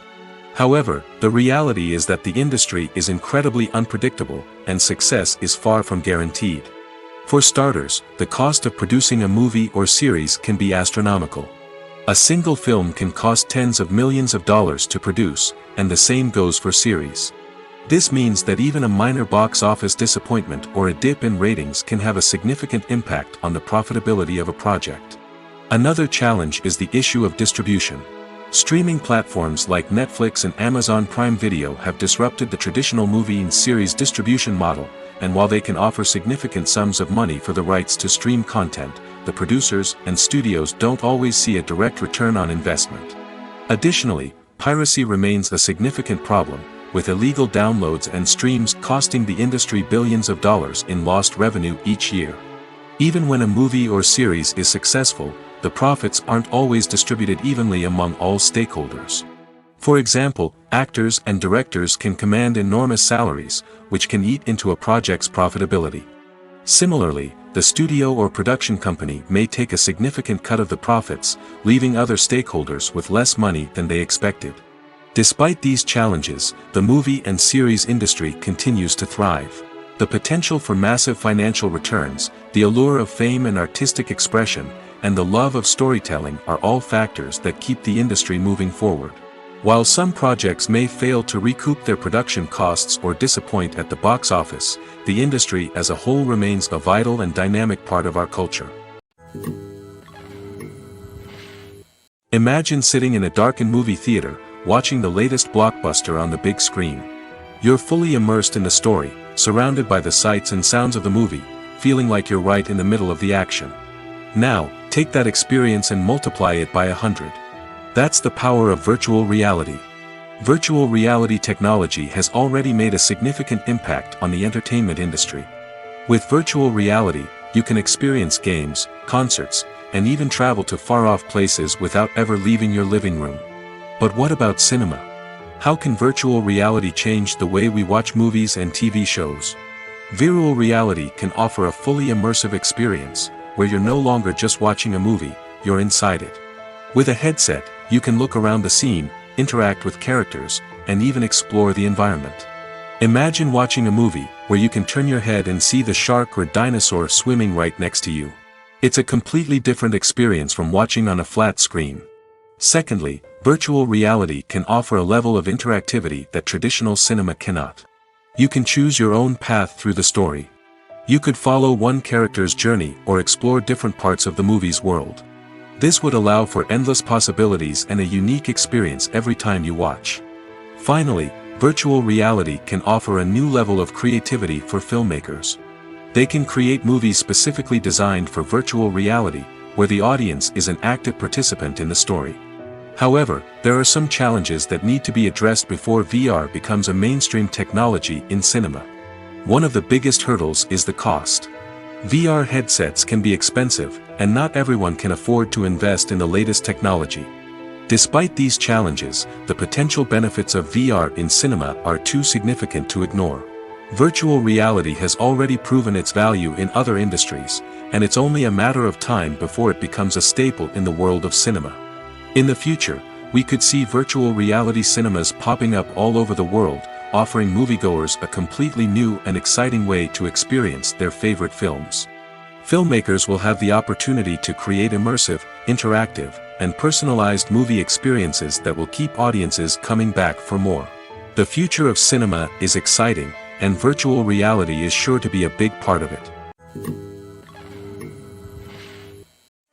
However, the reality is that the industry is incredibly unpredictable, and success is far from guaranteed. For starters, the cost of producing a movie or series can be astronomical. A single film can cost tens of millions of dollars to produce, and the same goes for series. This means that even a minor box office disappointment or a dip in ratings can have a significant impact on the profitability of a project. Another challenge is the issue of distribution. Streaming platforms like Netflix and Amazon Prime Video have disrupted the traditional movie and series distribution model, and while they can offer significant sums of money for the rights to stream content, the producers and studios don't always see a direct return on investment. Additionally, piracy remains a significant problem, with illegal downloads and streams costing the industry billions of dollars in lost revenue each year. Even when a movie or series is successful, the profits aren't always distributed evenly among all stakeholders. For example, actors and directors can command enormous salaries, which can eat into a project's profitability. Similarly, the studio or production company may take a significant cut of the profits, leaving other stakeholders with less money than they expected. Despite these challenges, the movie and series industry continues to thrive. The potential for massive financial returns, the allure of fame and artistic expression, and the love of storytelling are all factors that keep the industry moving forward. While some projects may fail to recoup their production costs or disappoint at the box office, the industry as a whole remains a vital and dynamic part of our culture. Imagine sitting in a darkened movie theater, watching the latest blockbuster on the big screen. You're fully immersed in the story, surrounded by the sights and sounds of the movie, feeling like you're right in the middle of the action. Now, take that experience and multiply it by 100. That's the power of virtual reality. Virtual reality technology has already made a significant impact on the entertainment industry. With virtual reality, you can experience games, concerts, and even travel to far-off places without ever leaving your living room. But what about cinema? How can virtual reality change the way we watch movies and TV shows? Virtual reality can offer a fully immersive experience, where you're no longer just watching a movie, you're inside it. With a headset, you can look around the scene, interact with characters, and even explore the environment. Imagine watching a movie where you can turn your head and see the shark or dinosaur swimming right next to you. It's a completely different experience from watching on a flat screen. Secondly, virtual reality can offer a level of interactivity that traditional cinema cannot. You can choose your own path through the story. You could follow one character's journey or explore different parts of the movie's world. This would allow for endless possibilities and a unique experience every time you watch. Finally, virtual reality can offer a new level of creativity for filmmakers. They can create movies specifically designed for virtual reality, where the audience is an active participant in the story. However, there are some challenges that need to be addressed before VR becomes a mainstream technology in cinema. One of the biggest hurdles is the cost. VR headsets can be expensive, and not everyone can afford to invest in the latest technology. Despite these challenges, the potential benefits of VR in cinema are too significant to ignore. Virtual reality has already proven its value in other industries, and it's only a matter of time before it becomes a staple in the world of cinema. In the future, we could see virtual reality cinemas popping up all over the world, offering moviegoers a completely new and exciting way to experience their favorite films. Filmmakers will have the opportunity to create immersive, interactive, and personalized movie experiences that will keep audiences coming back for more. The future of cinema is exciting, and virtual reality is sure to be a big part of it.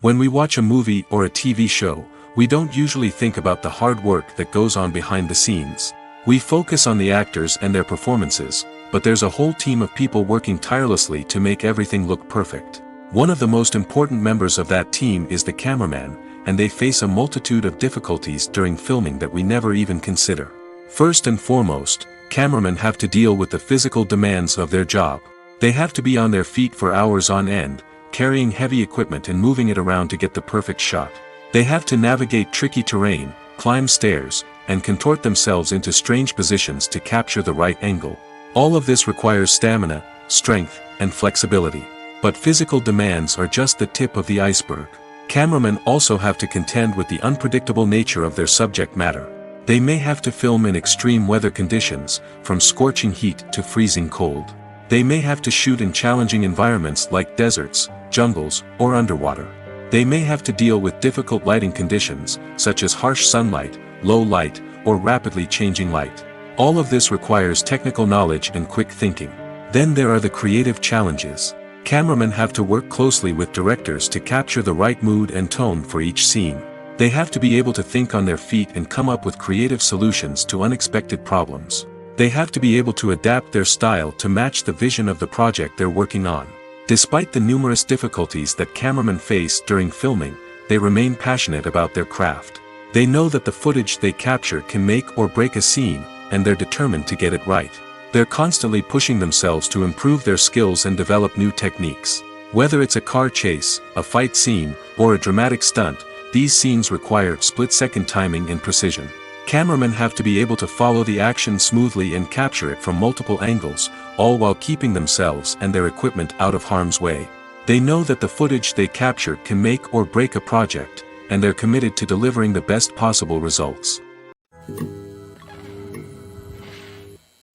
When we watch a movie or a TV show, we don't usually think about the hard work that goes on behind the scenes. We focus on the actors and their performances, but there's a whole team of people working tirelessly to make everything look perfect. One of the most important members of that team is the cameraman, and they face a multitude of difficulties during filming that we never even consider. First and foremost, cameramen have to deal with the physical demands of their job. They have to be on their feet for hours on end, carrying heavy equipment and moving it around to get the perfect shot. They have to navigate tricky terrain, climb stairs, and contort themselves into strange positions to capture the right angle. All of this requires stamina, strength, and flexibility. But physical demands are just the tip of the iceberg. Cameramen also have to contend with the unpredictable nature of their subject matter. They may have to film in extreme weather conditions, from scorching heat to freezing cold. They may have to shoot in challenging environments like deserts, jungles, or underwater. They may have to deal with difficult lighting conditions, such as harsh sunlight, low light, or rapidly changing light. All of this requires technical knowledge and quick thinking. Then there are the creative challenges. Cameramen have to work closely with directors to capture the right mood and tone for each scene. They have to be able to think on their feet and come up with creative solutions to unexpected problems. They have to be able to adapt their style to match the vision of the project they're working on. Despite the numerous difficulties that cameramen face during filming, they remain passionate about their craft. They know that the footage they capture can make or break a scene, and they're determined to get it right. They're constantly pushing themselves to improve their skills and develop new techniques. Whether it's a car chase, a fight scene, or a dramatic stunt, these scenes require split-second timing and precision. Cameramen have to be able to follow the action smoothly and capture it from multiple angles, all while keeping themselves and their equipment out of harm's way. They know that the footage they capture can make or break a project, and they're committed to delivering the best possible results.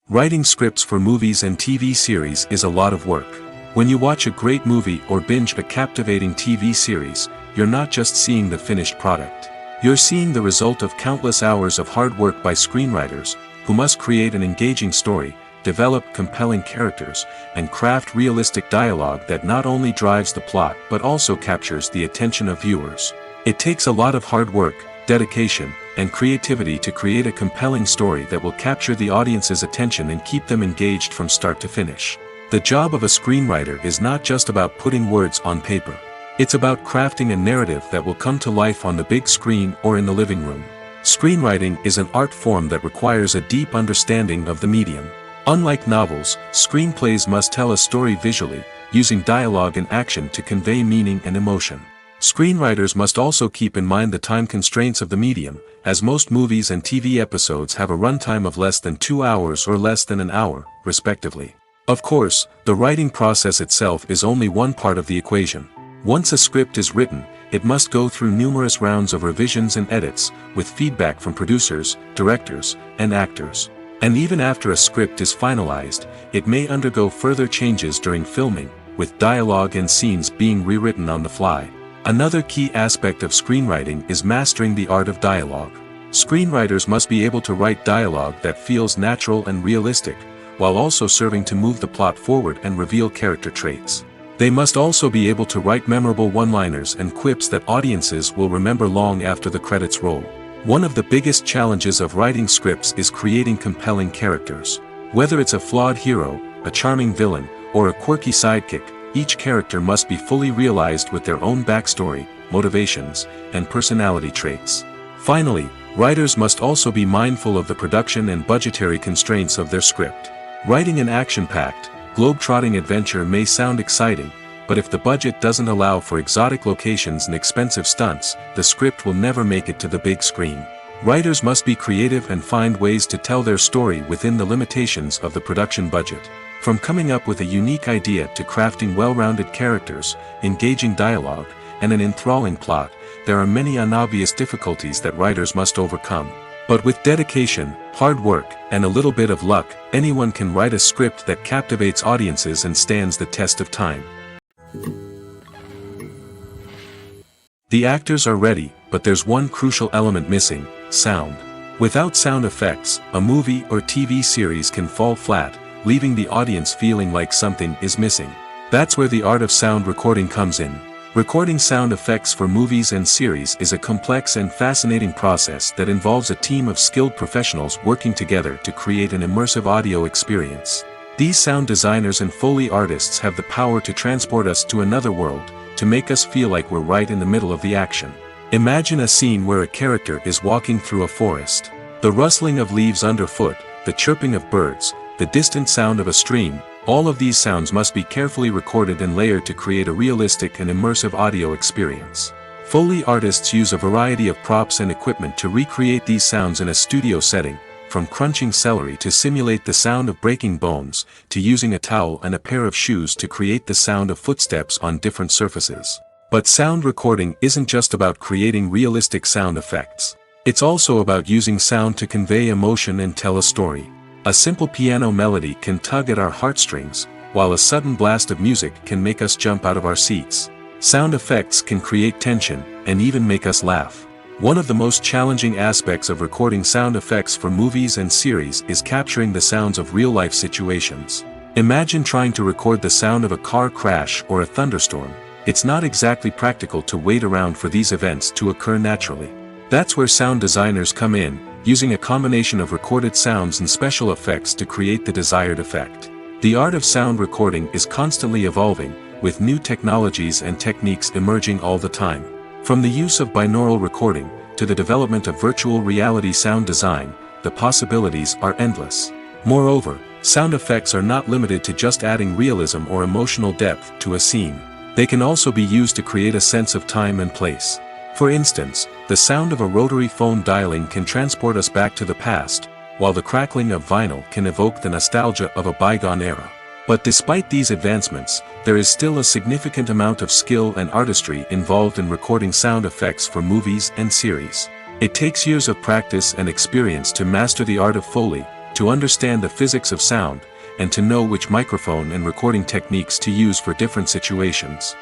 Writing scripts for movies and TV series is a lot of work. When you watch a great movie or binge a captivating TV series, you're not just seeing the finished product. You're seeing the result of countless hours of hard work by screenwriters, who must create an engaging story, develop compelling characters, and craft realistic dialogue that not only drives the plot but also captures the attention of viewers. It takes a lot of hard work, dedication, and creativity to create a compelling story that will capture the audience's attention and keep them engaged from start to finish. The job of a screenwriter is not just about putting words on paper. It's about crafting a narrative that will come to life on the big screen or in the living room. Screenwriting is an art form that requires a deep understanding of the medium. Unlike novels, screenplays must tell a story visually, using dialogue and action to convey meaning and emotion. Screenwriters must also keep in mind the time constraints of the medium, as most movies and TV episodes have a runtime of less than 2 hours or less than an hour, respectively. Of course, the writing process itself is only one part of the equation. Once a script is written, it must go through numerous rounds of revisions and edits, with feedback from producers, directors, and actors. And even after a script is finalized, it may undergo further changes during filming, with dialogue and scenes being rewritten on the fly. Another key aspect of screenwriting is mastering the art of dialogue. Screenwriters must be able to write dialogue that feels natural and realistic, while also serving to move the plot forward and reveal character traits. They must also be able to write memorable one-liners and quips that audiences will remember long after the credits roll. One of the biggest challenges of writing scripts is creating compelling characters. Whether it's a flawed hero, a charming villain, or a quirky sidekick, each character must be fully realized with their own backstory, motivations, and personality traits. Finally, writers must also be mindful of the production and budgetary constraints of their script. Writing an action-packed, globe-trotting adventure may sound exciting, but if the budget doesn't allow for exotic locations and expensive stunts, the script will never make it to the big screen. Writers must be creative and find ways to tell their story within the limitations of the production budget. From coming up with a unique idea to crafting well-rounded characters, engaging dialogue, and an enthralling plot, there are many unobvious difficulties that writers must overcome. But with dedication, hard work, and a little bit of luck, anyone can write a script that captivates audiences and stands the test of time. The actors are ready, but there's one crucial element missing: sound. Without sound effects, a movie or TV series can fall flat, leaving the audience feeling like something is missing. That's where the art of sound recording comes in. Recording sound effects for movies and series is a complex and fascinating process that involves a team of skilled professionals working together to create an immersive audio experience. These sound designers and Foley artists have the power to transport us to another world, to make us feel like we're right in the middle of the action. Imagine a scene where a character is walking through a forest. The rustling of leaves underfoot, the chirping of birds, the distant sound of a stream, all of these sounds must be carefully recorded and layered to create a realistic and immersive audio experience. Foley artists use a variety of props and equipment to recreate these sounds in a studio setting, from crunching celery to simulate the sound of breaking bones, to using a towel and a pair of shoes to create the sound of footsteps on different surfaces. But sound recording isn't just about creating realistic sound effects. It's also about using sound to convey emotion and tell a story. A simple piano melody can tug at our heartstrings, while a sudden blast of music can make us jump out of our seats. Sound effects can create tension, and even make us laugh. One of the most challenging aspects of recording sound effects for movies and series is capturing the sounds of real-life situations. Imagine trying to record the sound of a car crash or a thunderstorm. It's not exactly practical to wait around for these events to occur naturally. That's where sound designers come in, using a combination of recorded sounds and special effects to create the desired effect. The art of sound recording is constantly evolving, with new technologies and techniques emerging all the time. From the use of binaural recording, to the development of virtual reality sound design, the possibilities are endless. Moreover, sound effects are not limited to just adding realism or emotional depth to a scene. They can also be used to create a sense of time and place. For instance, the sound of a rotary phone dialing can transport us back to the past, while the crackling of vinyl can evoke the nostalgia of a bygone era. But despite these advancements, there is still a significant amount of skill and artistry involved in recording sound effects for movies and series. It takes years of practice and experience to master the art of Foley, to understand the physics of sound, and to know which microphone and recording techniques to use for different situations.